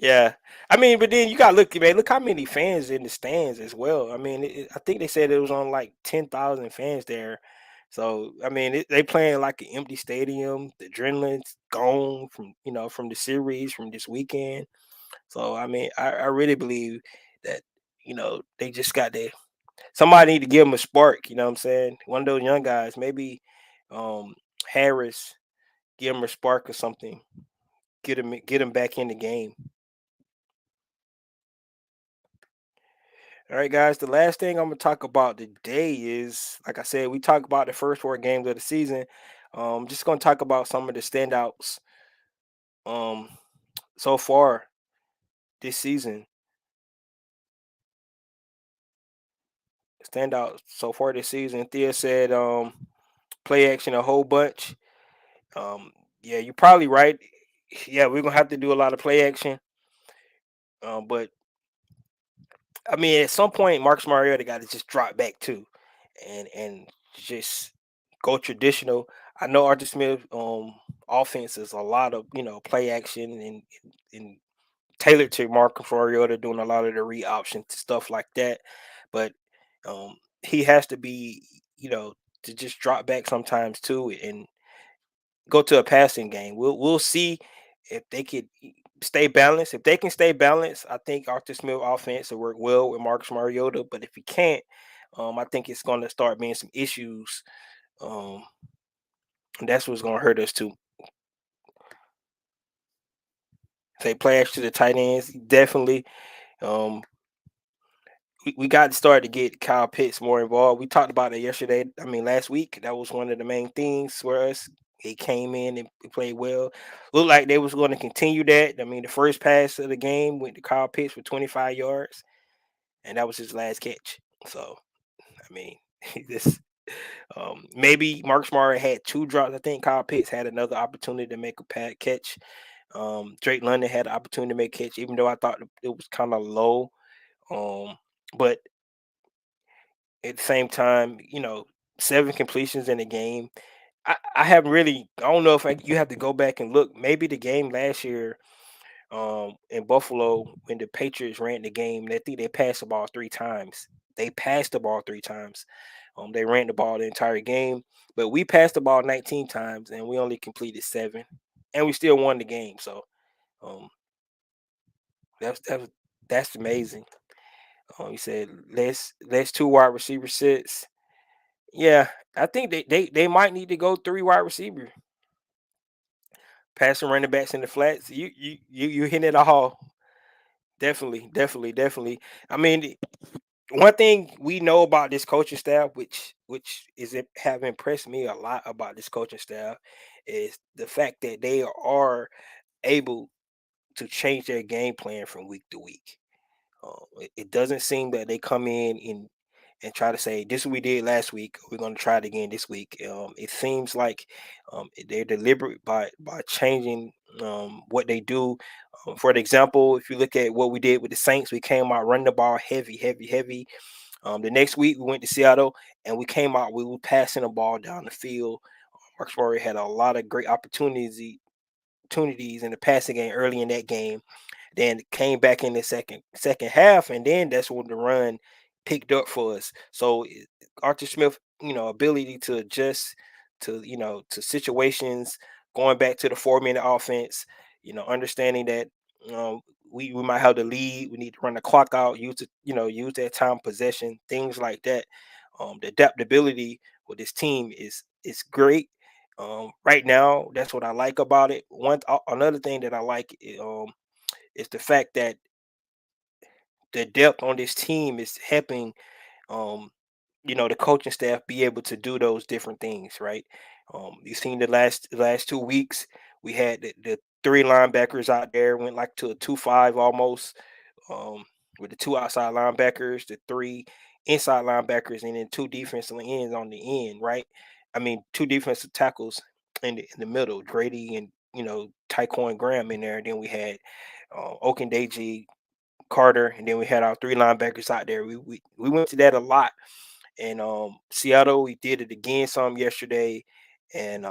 Yeah, I mean, but then you got to look, man. Look how many fans in the stands as well. I mean, I think they said it was on like 10,000 fans there. So I mean, they playing like an empty stadium. The adrenaline's gone from the series from this weekend. So I mean, I really believe that they just got to somebody need to give them a spark. You know what I'm saying? One of those young guys, maybe um, Harris, give him a spark or something. Get him back in the game. All right, guys. The last thing I'm gonna talk about today is, like I said, we talk about the first four games of the season. Just gonna talk about some of the standouts um so far this season. Standout so far this season. Thea said play action a whole bunch. Um, yeah, you're probably right. Yeah, we're gonna have to do a lot of play action. But I mean, at some point, Marcus Mariota got to just drop back too, and just go traditional. I know Arthur Smith offense is a lot of play action and tailored to Marcus Mariota doing a lot of the read options stuff like that, but he has to be to just drop back sometimes too and go to a passing game. We'll see if they could stay balanced. If they can stay balanced, I think Arthur Smith offense will work well with Marcus Mariota. But if he can't, I think it's going to start being some issues. Um, and that's what's going to hurt us too. Say players to the tight ends, definitely. Um, we got to start to get Kyle Pitts more involved. We talked about it yesterday. I mean, last week that was one of the main things for us. He came in and played well. Looked like they was going to continue that. I mean, the first pass of the game went to Kyle Pitts for 25 yards, and that was his last catch. So, I mean, this maybe Mark Smart had two drops. I think Kyle Pitts had another opportunity to make a catch. Drake London had an opportunity to make a catch, even though I thought it was kind of low. Um, but at the same time, 7 completions in a game. I haven't really. I don't know if you have to go back and look. Maybe the game last year, in Buffalo when the Patriots ran the game, I think they passed the ball 3 times. They passed the ball 3 times. They ran the ball the entire game, but we passed the ball 19 times and we only completed 7, and we still won the game. So um, that's amazing. You said let's 2 wide receiver sets. Yeah, I think they might need to go 3 wide receiver, passing running backs in the flats. You hit it all. Definitely, definitely, definitely. I mean, one thing we know about this coaching staff, which is have impressed me a lot about this coaching staff, is the fact that they are able to change their game plan from week to week. It doesn't seem that they come in and try to say this is what we did last week. We're going to try it again this week. It seems like they're deliberate by changing what they do. For example, if you look at what we did with the Saints, we came out running the ball heavy, heavy, heavy. The next week we went to Seattle and we came out. We were passing the ball down the field. Mark Murray had a lot of great opportunities in the passing game early in that game, then came back in the second half, and then that's when the run picked up for us. So Arthur Smith, ability to adjust to situations, going back to the 4 minute offense, understanding that um, we might have the lead, we need to run the clock out, use that time possession, things like that. The adaptability with this team is great. Right now, that's what I like about it. Another thing that I like is the fact that the depth on this team is helping um the coaching staff be able to do those different things, right? You've seen the last 2 weeks we had the 3 linebackers out there, went like to a 2-5 almost, um with the 2 outside linebackers, the 3 inside linebackers, and then 2 defensive ends on the end, right? I mean, 2 defensive tackles in the middle, Grady and Tyquan Graham in there. Then we had Okendeji, Carter, and then we had our 3 linebackers out there. We went to that a lot. And Seattle, we did it again some yesterday, and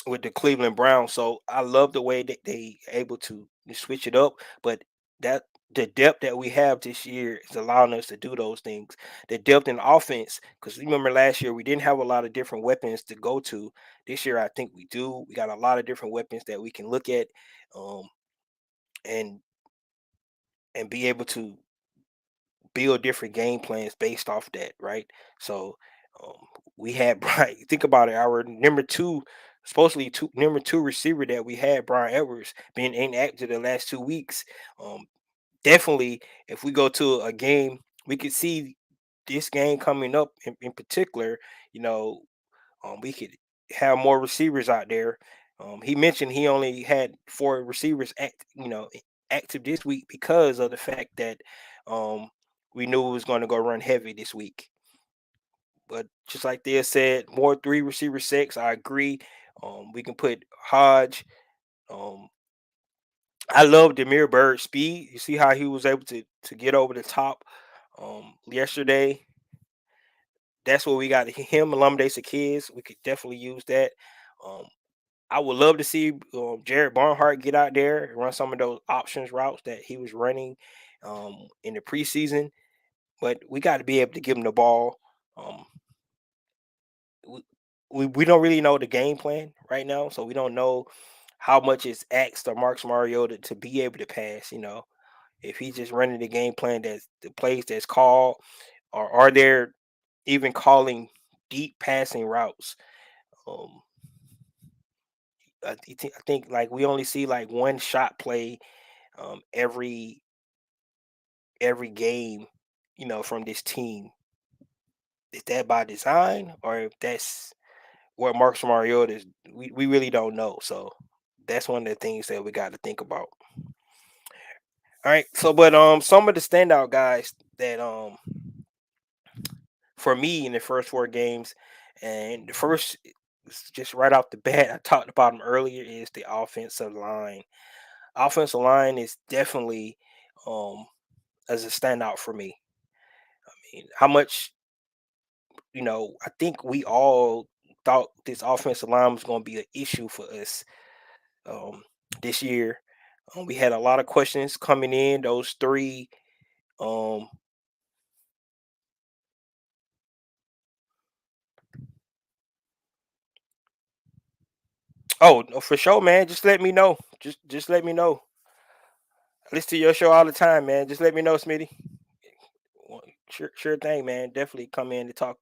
with the Cleveland Browns. So I love the way that they able to switch it up, but that the depth that we have this year is allowing us to do those things. The depth in offense, because remember last year we didn't have a lot of different weapons to go to. This year I think we do. We got a lot of different weapons that we can look at, um, and be able to build different game plans based off that, right? So um, we had Brian. Think about it. Our number two, supposedly number two receiver that we had, Brian Edwards, being inactive the last 2 weeks. Um, Definitely, if we go to a game, we could see this game coming up in particular. You know, we could have more receivers out there. He mentioned he only had 4 receivers active this week because of the fact that um, we knew it was going to go run heavy this week. But just like they said, more 3 receiver sets. I agree. We can put Hodge. Um, I love Demir Bird's speed. You see how he was able to get over the top yesterday. That's what we got. Him, Alumdace kids. We could definitely use that. Um, I would love to see Jared Barnhart get out there and run some of those options routes that he was running in the preseason. But we got to be able to give him the ball. Um, we, we don't really know the game plan right now, so we don't know how much is asked or Marcus Mariota to be able to pass. If he's just running the game plan that's the plays that's called, or are there even calling deep passing routes? Um, I think like we only see like one shot play every game, from this team. Is that by design, or if that's what Marcus Mariota is, we really don't know. So that's one of the things that we got to think about. All right. So, but some of the standout guys that for me in the first four games, and the first is just right off the bat, I talked about them earlier, is the offensive line. Offensive line is definitely um as a standout for me. I mean, how much I think we all thought this offensive line was going to be an issue for us um this year. We had a lot of questions coming in. Those three. Um, oh, no, for sure, man. Just let me know. Just let me know. I listen to your show all the time, man. Just let me know, Smitty. Well, sure thing, man. Definitely come in to talk.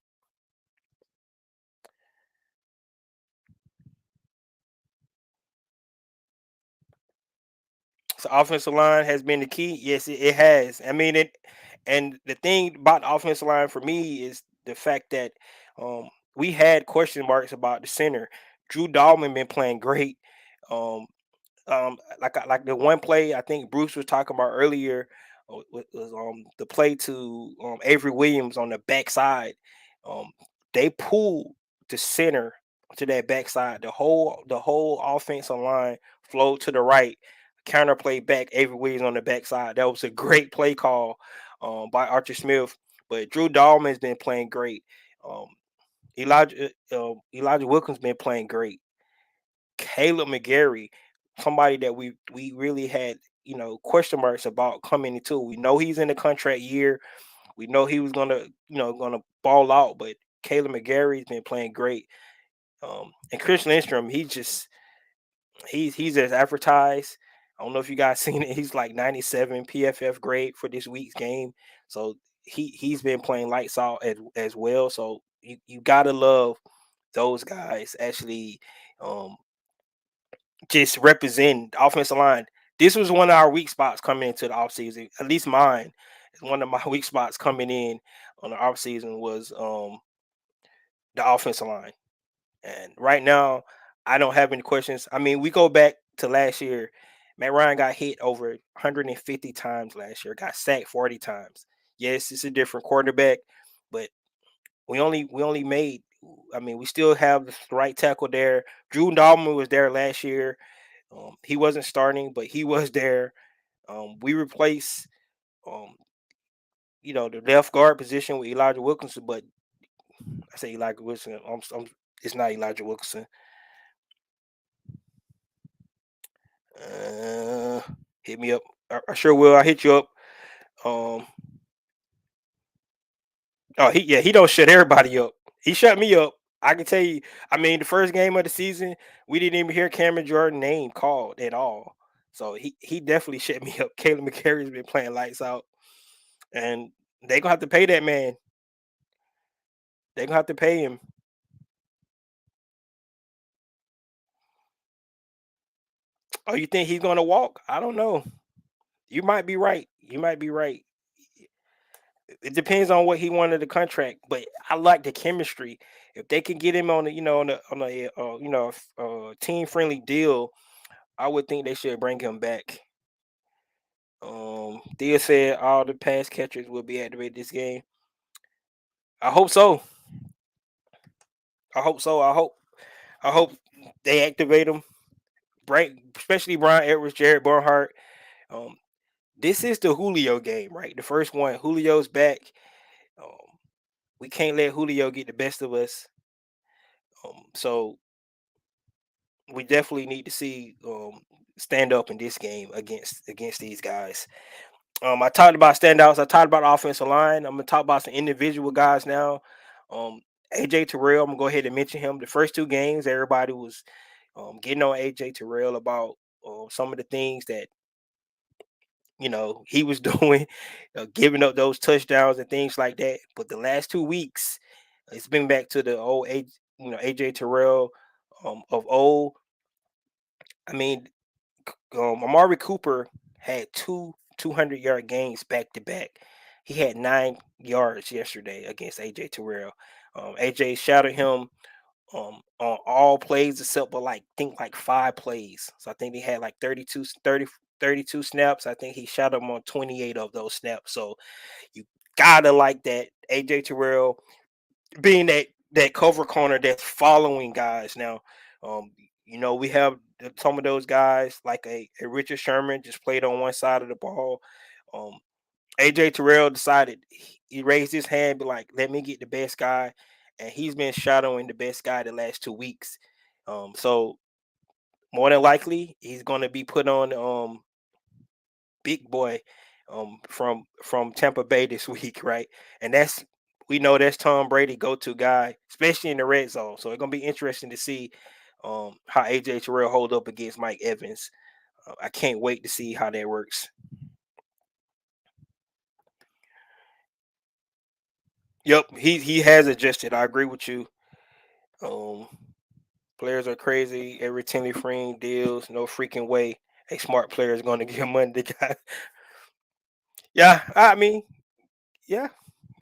So offensive line has been the key. Yes, it has. I mean it, and the thing about the offensive line for me is the fact that we had question marks about the center. Drew Dalman been playing great. Um, like the one play I think Bruce was talking about earlier was the play to Avery Williams on the backside. Um, they pulled the center to that backside. The whole offensive line flowed to the right, counter play back Avery Williams on the backside. That was a great play call by Archer Smith. But Drew Dahlman's been playing great. Um, Elijah Wilkins been playing great. Caleb McGarry, somebody that we really had question marks about coming into. We know he's in the contract year. We know he was gonna ball out, but Caleb McGarry's been playing great. And Chris Lindstrom, he's as advertised. I don't know if you guys seen it. He's like 97 PFF grade for this week's game. So he's been playing lights out as well. So you gotta love those guys actually um just represent the offensive line. This was one of our weak spots coming into the offseason. At least mine. One of my weak spots coming in on the offseason was the offensive line. And right now, I don't have any questions. I mean, we go back to last year. Matt Ryan got hit over 150 times last year, got sacked 40 times. Yes, it's a different quarterback, but we only made we still have the right tackle there. Drew Dalman was there last year. He wasn't starting, but he was there. We replaced, um, the left guard position with Elijah Wilkinson, but I say Elijah Wilson. It's not Elijah Wilkinson. Uh, Hit me up. I sure will. I hit you up. Um, oh, he don't shut everybody up. He shut me up. I can tell you. I mean, the first game of the season, we didn't even hear Cameron Jordan name called at all. So he definitely shut me up. Caleb McCarry's been playing lights out, and they gonna have to pay that man. They gonna have to pay him. Oh, you think he's gonna walk? I don't know. You might be right. You might be right. It depends on what he wanted the contract, but I like the chemistry. If they can get him on the, team friendly deal, I would think they should bring him back. Thea said all the pass catchers will be activated this game. I hope so. I hope so. I hope they activate him. Especially Brian Edwards, Jared Barnhart. Um, this is the Julio game, right? The first one. Julio's back. Um, we can't let Julio get the best of us. So we definitely need to see stand up in this game against these guys. I talked about standouts. I talked about offensive line. I'm gonna talk about some individual guys now. AJ Terrell. I'm gonna go ahead and mention him. The first two games, everybody was getting on AJ Terrell about some of the things that he was doing, giving up those touchdowns and things like that. But the last 2 weeks, it's been back to the old AJ Terrell of old. I mean, Amari Cooper had 200-yard games back to back. He had 9 yards yesterday against AJ Terrell. AJ shouted him on all plays except for like think like 5 plays. So I think he had like 32 snaps. I think he shot him on 28 of those snaps. So you gotta like that AJ Terrell being that cover corner that's following guys now. Um, we have some of those guys like a Richard Sherman just played on one side of the ball. Um, AJ Terrell decided he raised his hand, be like, "Let me get the best guy," and he's been shadowing the best guy the last 2 weeks. So more than likely, he's going to be put on big boy from Tampa Bay this week, right? And we know that's Tom Brady go-to guy, especially in the red zone. So it's gonna be interesting to see how AJ Terrell hold up against Mike Evans. I can't wait to see how that works. Yep, he has adjusted. I agree with you. Um, Players are crazy. Every Timmy Free deals, no freaking way a smart player is going to give money to guy. Yeah, I mean, yeah,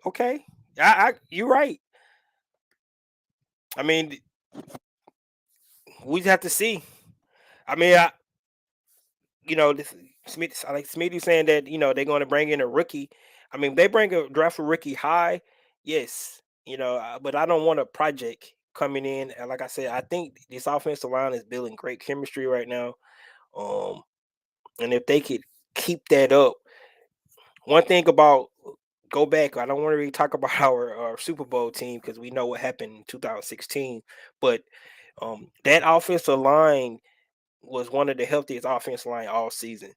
okay. You're right. I mean, we just have to see. I mean, this Smith, I like Smitty saying that they're going to bring in a rookie. I mean, they bring a draft a rookie high, yes, but I don't want a project coming in. And like I said, I think this offensive line is building great chemistry right now. Um, and if they could keep that up, one thing about go back, I don't want to really talk about our Super Bowl team because we know what happened in 2016, but that offensive line was one of the healthiest offensive line all season.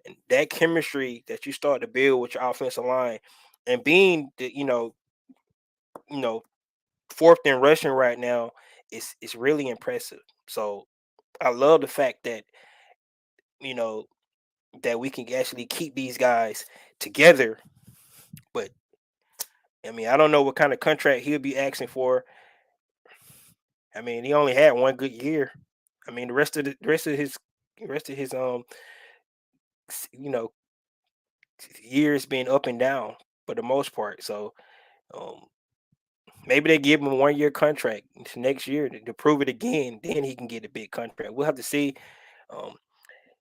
And that chemistry that you start to build with your offensive line and being you know, fourth in rushing right now is really impressive. So I love the fact you know, that we can actually keep these guys together. But I mean, I don't know what kind of contract he'll be asking for. I mean, he only had one good year. I mean, the rest of his you know years being up and down for the most part. So um, maybe they give him a 1 year contract next year to prove it again. Then he can get a big contract. We'll have to see. Um,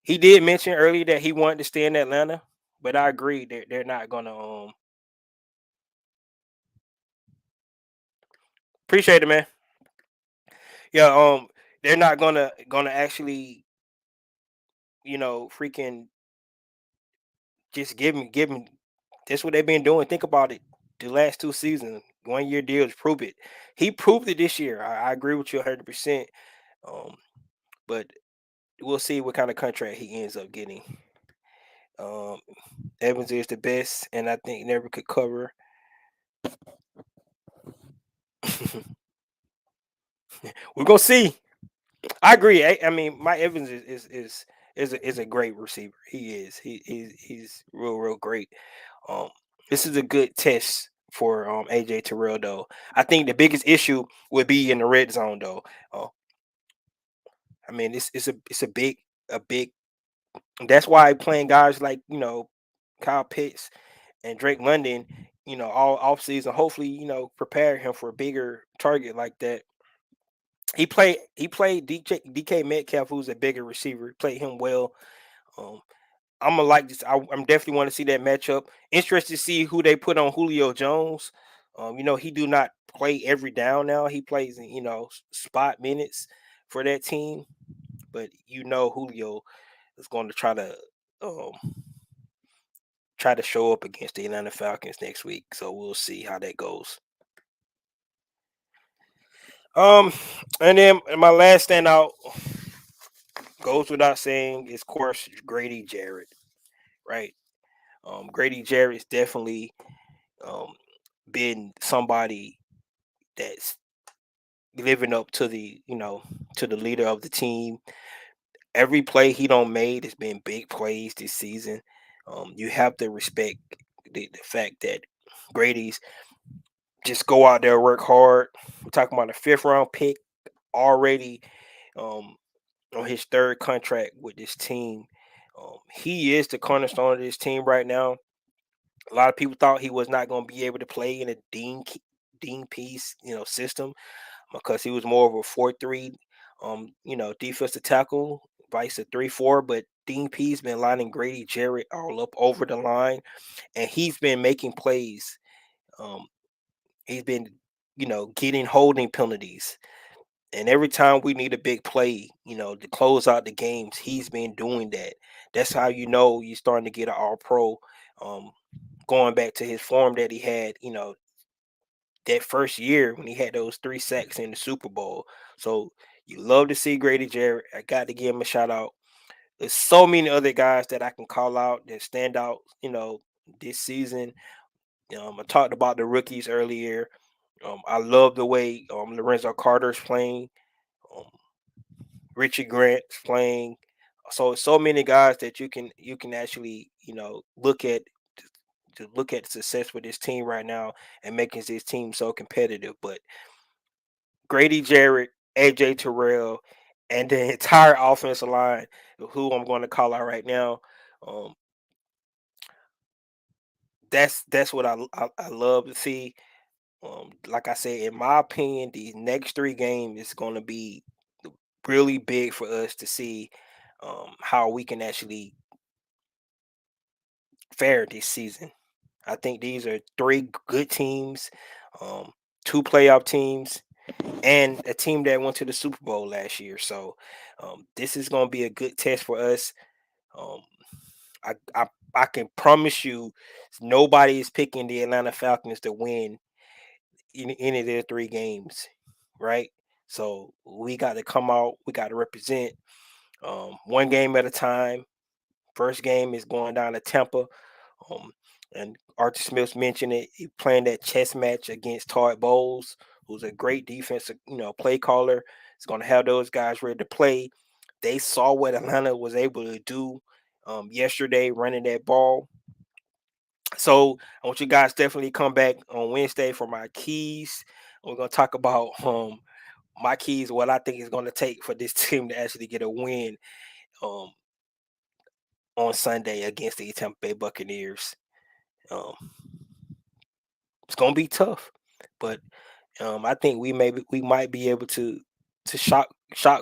he did mention earlier that he wanted to stay in Atlanta, but I agree they're not gonna. Appreciate it, man. Yeah, they're not gonna actually freaking just give him. That's what they've been doing. Think about it. The last 2 seasons, 1 year deals prove it. He proved it this year. I agree with you 100%. Um, but we'll see what kind of contract he ends up getting. Um, Evans is the best, and I think never could cover. We're gonna see. I agree. I mean, Mike Evans is a great receiver. He is. He's real great. Um, this is a good test for AJ Terrell though. I think the biggest issue would be in the red zone though. Uh, I mean, it's a big. That's why playing guys like Kyle Pitts and Drake London, all off season, hopefully prepare him for a bigger target like that. He played DK Metcalf, who's a bigger receiver. He played him well. Um, I'm gonna like this. I'm definitely want to see that matchup. Interested to see who they put on Julio Jones. He do not play every down now. He plays in spot minutes for that team, but Julio is going to um, try to show up against the Atlanta Falcons next week. So we'll see how that goes. Um, and then my last standout goes without saying is, of course, Grady Jarrett, right? Grady Jarrett is definitely um, been somebody that's living up to the leader of the team. Every play he don't made has been big plays this season. You have to respect the fact that Grady's just go out there work hard. We're talking about a fifth round pick already um, on his third contract with this team. He is the cornerstone of this team right now. A lot of people thought he was not going to be able to play in a Dean Pease, system because he was more of a 4-3, defensive tackle, vice a 3-4. But Dean Pease been lining Grady Jarrett all up over the line, and he's been making plays. Um, he's been, getting holding penalties. And every time we need a big play, to close out the games, he's been doing that. That's how you're starting to get an all pro. Um, Going back to his form that he had, that first year when he had those 3 sacks in the Super Bowl. So you love to see Grady Jarrett. I got to give him a shout out. There's so many other guys that I can call out that stand out, this season. I talked about the rookies earlier. I love the way Lorenzo Carter's playing. Um, Richie Grant's playing. So many guys that you can actually look at to look at the success with this team right now and making this team so competitive. But Grady Jarrett, AJ Terrell, and the entire offensive line, who I'm going to call out right now, um, that's what I love to see. Like I said, in my opinion, these next 3 games is going to be really big for us to see how we can actually fare this season. I think these are 3 good teams, um, 2 playoff teams, and a team that went to the Super Bowl last year. So this is going to be a good test for us. Um, I, I I can promise you, nobody is picking the Atlanta Falcons to win in any of their 3 games, right? So we got to come out. We got to represent, 1 game at a time. First game is going down to Tampa. Um, and Arthur Smith mentioned it. He playing that chess match against Todd Bowles, who's a great defensive, play caller. He's going to have those guys ready to play. They saw what Atlanta was able to do yesterday, running that ball. So I want you guys definitely come back on Wednesday for my keys. We're going to talk about my keys, what I think is going to take for this team to actually get a win um, on Sunday against the Tampa Bay Buccaneers. Um, it's gonna be tough, but I think we might be able to shock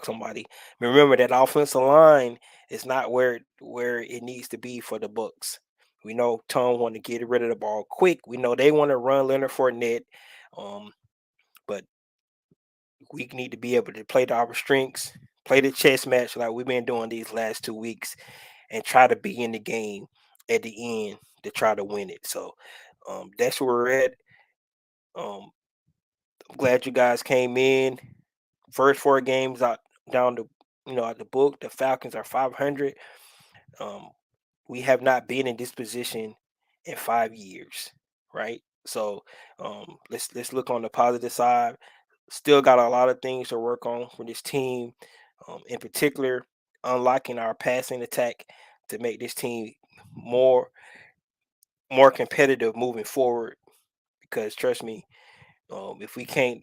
somebody. Remember that offensive line is not where it needs to be for the Bucks. We know Tom want to get rid of the ball quick. We know they want to run Leonard Fournette, um, but we need to be able to play to our strengths, play the chess match like we've been doing these last 2 weeks, and try to be in the game at the end to try to win it. So that's where we're at. Um, I'm glad you guys came in. First 4 games out down the out the book. The Falcons are 500. Um, we have not been in this position in 5 years, right? So let's look on the positive side. Still got a lot of things to work on for this team. In particular, unlocking our passing attack to make this team more more competitive moving forward. Because trust me, if we can't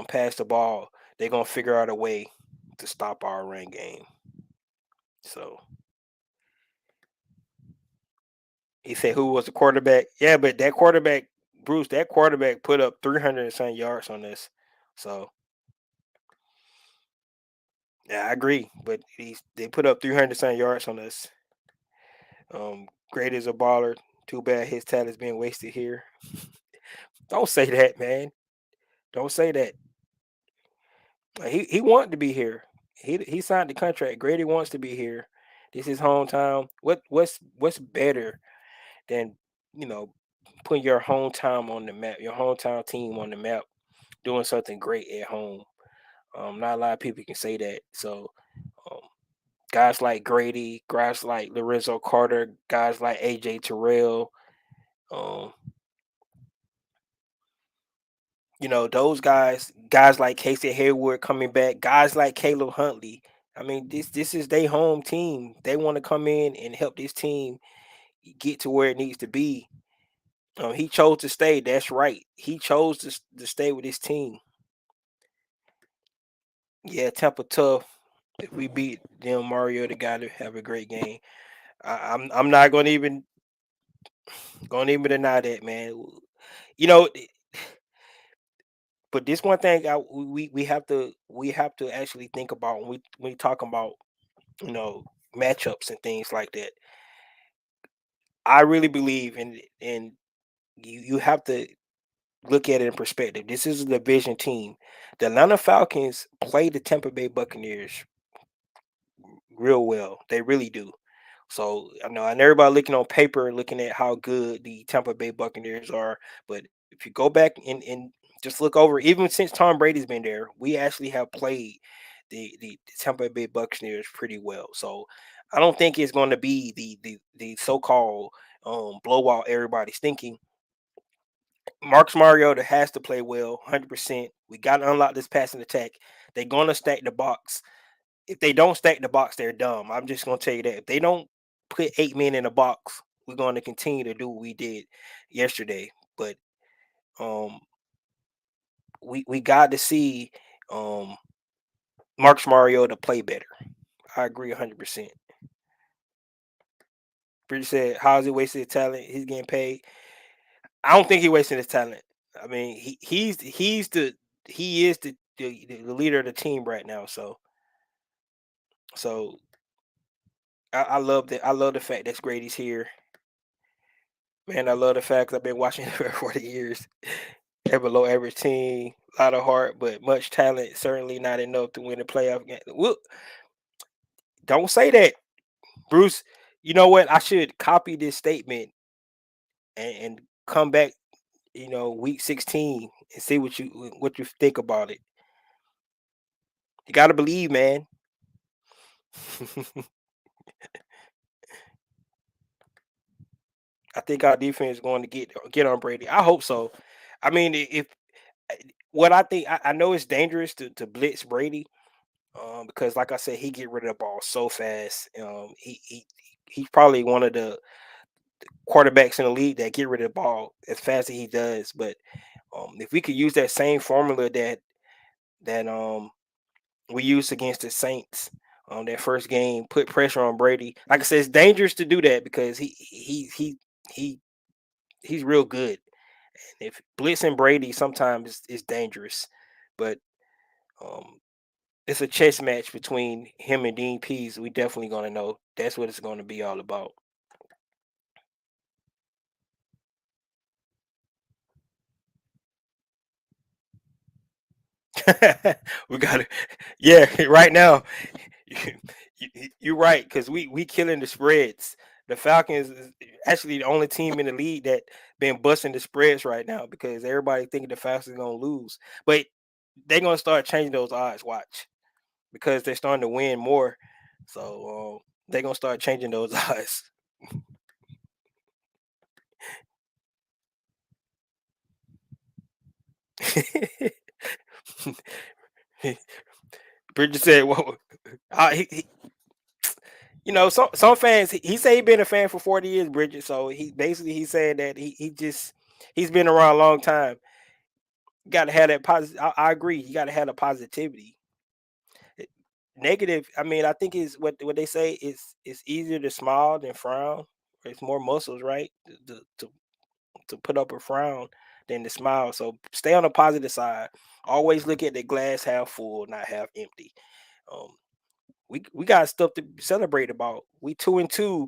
pass the ball, they're gonna figure out a way to stop our run game. So he said, "Who was the quarterback?" Yeah, but that quarterback, Bruce, that quarterback put up 300 and some yards on this. So yeah, I agree. But they put up 300 some yards on us. Great as a baller. Too bad his talent's being wasted here. Don't say that, man. Don't say that. He wanted to be here. He signed the contract. Grady wants to be here. This is hometown. What's better than you know putting your hometown on the map, your hometown team on the map, doing something great at home. Not a lot of people can say that. So um, guys like Grady, guys like Lorenzo Carter, guys like AJ Terrell, um, those guys like Casey Hayward coming back, guys like Caleb Huntley. I mean, this is their home team. They want to come in and help this team get to where it needs to be. He chose to stay. That's right. He chose to stay with his team. Yeah, Tampa tough. If we beat them, Mario, the guy to have a great game. I'm not gonna even deny that, man. You know, But this one thing we have to actually think about when we talk about, you know, matchups and things like that. I really believe in you have to look at it in perspective. This is a division team. The Atlanta Falcons play the Tampa Bay Buccaneers real well. They really do. So I know, and everybody looking on paper, looking at how good the Tampa Bay Buccaneers are. But if you go back and just look over, even since Tom Brady's been there, we actually have played the Tampa Bay Buccaneers pretty well. So I don't think it's going to be the so-called blowout everybody's thinking. Marcus Mariota has to play well, 100%. We got to unlock this passing attack. They're going to stack the box. If they don't stack the box, they're dumb. I'm just gonna tell you that. If they don't put 8 men in the box, we're going to continue to do what we did yesterday. But um, we got to see um Marcus Mariota play better. I agree 100%. Bridge said, "How is he wasting his talent? He's getting paid." I don't think he wasting his talent. I mean, he is the leader of the team right now. So I love that. I love the fact that Grady's here. Man, I love the fact I've been watching it for 40 years. A below average team, a lot of heart, but much talent. Certainly not enough to win a playoff game. Well, don't say that, Bruce. You know what? I should copy this statement and come back. Week 16 and see what you think about it. You got to believe, man. I think our defense is going to get on Brady. I hope so. I mean, if what I think, I know it's dangerous to blitz Brady, because like I said, he get rid of the ball so fast. He's probably one of the quarterbacks in the league that get rid of the ball as fast as he does. But if we could use that same formula that we used against the Saints on that first game, put pressure on Brady. Like I said, it's dangerous to do that because he he's real good. And if blitzing Brady sometimes is dangerous, but um, it's a chess match between him and Dean Pease. We definitely gonna know. That's what it's gonna be all about. We got to, yeah. Right now, you're right because we killing the spreads. The Falcons is actually the only team in the league that been busting the spreads right now because everybody thinking the Falcons gonna lose, but they're gonna start changing those odds. Watch, because they're starting to win more, so they're gonna start changing those odds. Bridget said, "Well, some fans. He say he been a fan for 40 years, Bridget. So he's saying that he's been around a long time. Got to have that positive. I agree. You got to have the positivity. It- Negative. I mean, I think is what they say is it's easier to smile than frown. It's more muscles, right? To put up a frown than to smile. So stay on the positive side. Always look at the glass half full, not half empty. Um, we got stuff to celebrate about. We 2-2.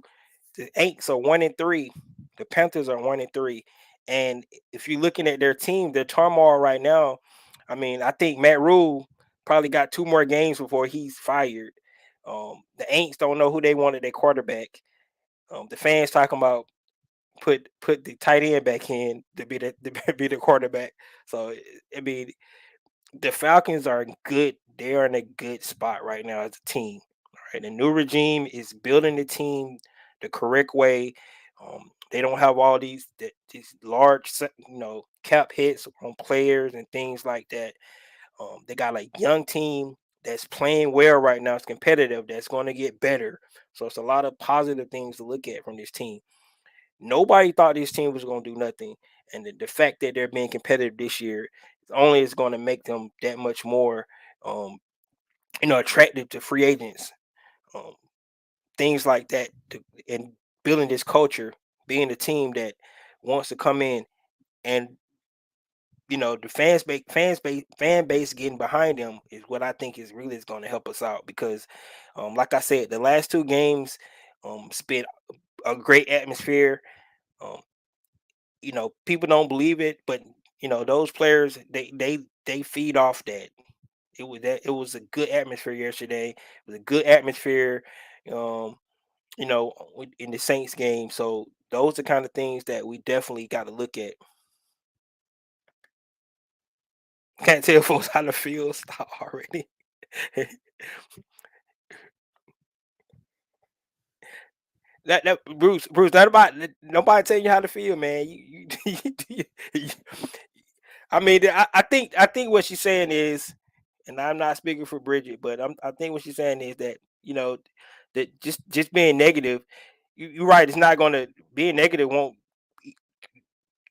The Aints are 1-3. The Panthers are 1-3. And if you're looking at their team, their turmoil right now, I mean, I think Matt Rule probably got two more games before he's fired. The Aints don't know who they wanted their quarterback. The fans talking about put the tight end back in to be the to be the quarterback. So I mean, the Falcons are good. They are in a good spot right now as a team. All right, the new regime is building the team the correct way. They don't have all these large, cap hits on players and things like that. They got a young team that's playing well right now. It's competitive. That's going to get better. So it's a lot of positive things to look at from this team. Nobody thought this team was going to do nothing, and the fact that they're being competitive this year only is going to make them that much more, um, attractive to free agents, um, things like that, and building this culture, being a team that wants to come in and the fan base getting behind him is what I think is going to help us out because, like I said, the last two games, spit a great atmosphere. Um, people don't believe it, but those players they feed off that. It was a good atmosphere yesterday. It was a good atmosphere, um, in the Saints game. So those are kind of things that we definitely got to look at. Can't tell folks how to feel. Stop already. That Bruce, nobody tell you how to feel, man. You- I mean, I think what she's saying is, and I'm not speaking for Bridget, but I think what she's saying is that that just being negative, you're right. It's not gonna being negative won't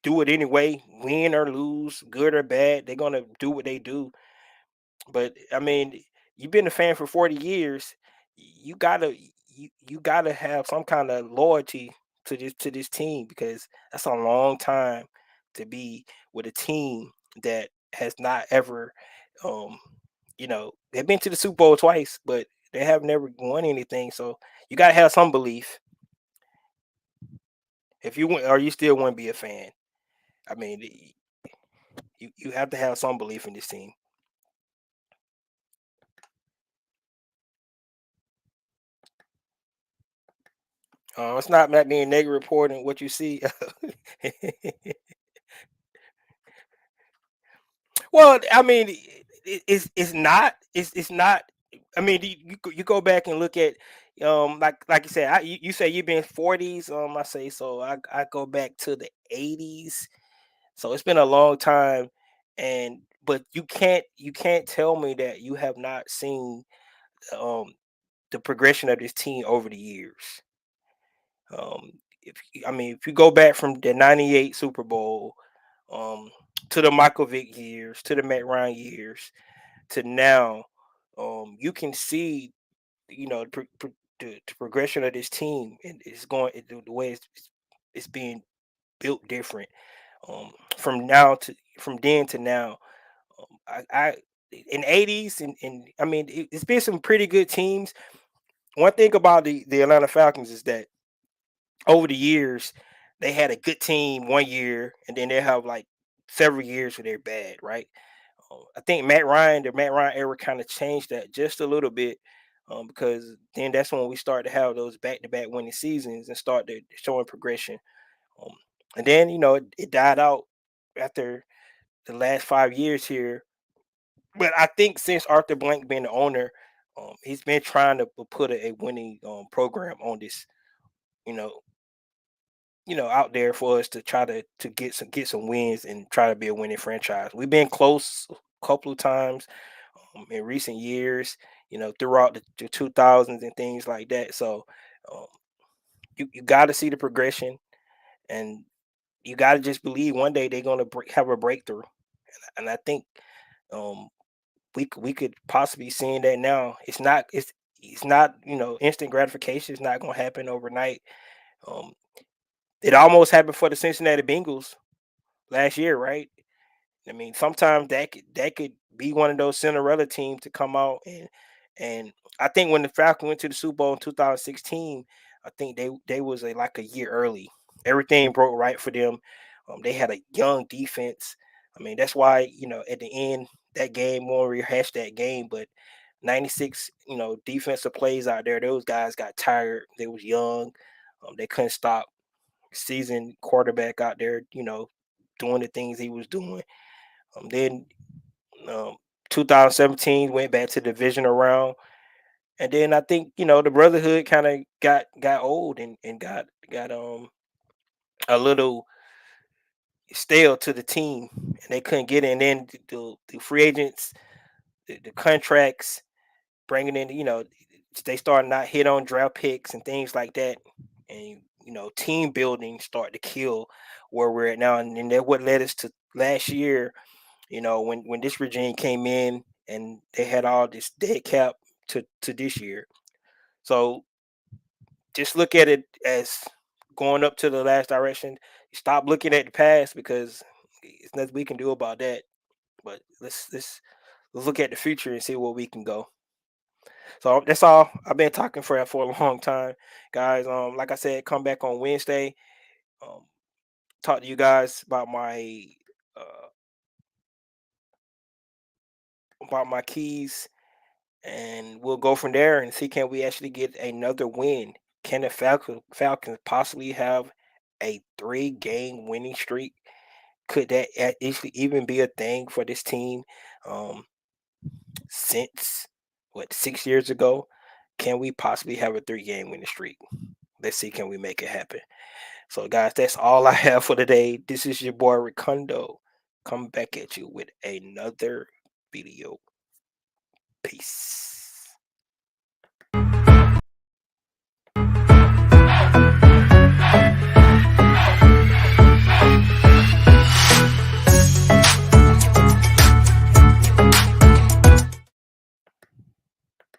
do it anyway, win or lose, good or bad. They're gonna do what they do. But I mean, you've been a fan for 40 years. You gotta have some kind of loyalty to this team because that's a long time to be with a team that has not ever, um, they've been to the Super Bowl twice, but they have never won anything. So you gotta have some belief. If you want, or you still want to be a fan. I mean, you have to have some belief in this team. It's not being negative reporting what you see. Well, I mean, it's not it's not. I mean, you go back and look at like you said, you say you've been 40s. I say so. I go back to the 80s. So it's been a long time, and but you can't tell me that you have not seen um the progression of this team over the years. I mean, if you go back from the '98 Super Bowl, um, to the Michael Vick years, to the Matt Ryan years, to now, you can see, the progression of this team, and it's going the way it's being built different. From then to now, I in '80s and I mean it's been some pretty good teams. One thing about the Atlanta Falcons is that over the years, they had a good team one year, and then they have like several years where they're bad, right? I think the Matt Ryan era kind of changed that just a little bit, because then that's when we start to have those back-to-back winning seasons and start to showing progression. Um, and then it died out after the last 5 years here. But I think since Arthur Blank being the owner, he's been trying to put a winning program on this, you know, out there for us to try to get some wins and try to be a winning franchise. We've been close a couple of times in recent years, throughout the 2000s and things like that. So um, you got to see the progression, and you got to just believe one day they're gonna have a breakthrough. And I think um, we could possibly seeing that now. It's not instant gratification. It's not gonna happen overnight. Um, it almost happened for the Cincinnati Bengals last year, right? I mean, sometimes that could be one of those Cinderella teams to come out and I think when the Falcons went to the Super Bowl in 2016, I think they was like a year early. Everything broke right for them. They had a young defense. I mean, that's why at the end that game, we won't rehash that game, but 96 defensive plays out there. Those guys got tired. They was young. They couldn't stop seasoned quarterback out there. Doing the things he was doing. Then um, 2017 went back to the divisional round, and then I think the brotherhood kind of got old and got a little stale to the team, and they couldn't get in. And then the free agents, the contracts, bringing in they started not hit on draft picks and things like that, and team building start to kill where we're at now, and that what led us to last year. When this regime came in and they had all this dead cap to this year. So just look at it as going up to the last direction. Stop looking at the past because It's nothing we can do about that. But let's look at the future and see where we can go. So that's all. I've been talking for a long time, guys. Like I said, come back on Wednesday. Um, talk to you guys uh about my keys, and we'll go from there and see can we actually get another win. Can the Falcons possibly have a 3-game winning streak? Could that actually even be a thing for this team? Um, since what 6 years ago, can we possibly have a 3-game winning streak? Let's see, can we make it happen? So, guys, that's all I have for today. This is your boy Ricondo. Come back at you with another video. Peace.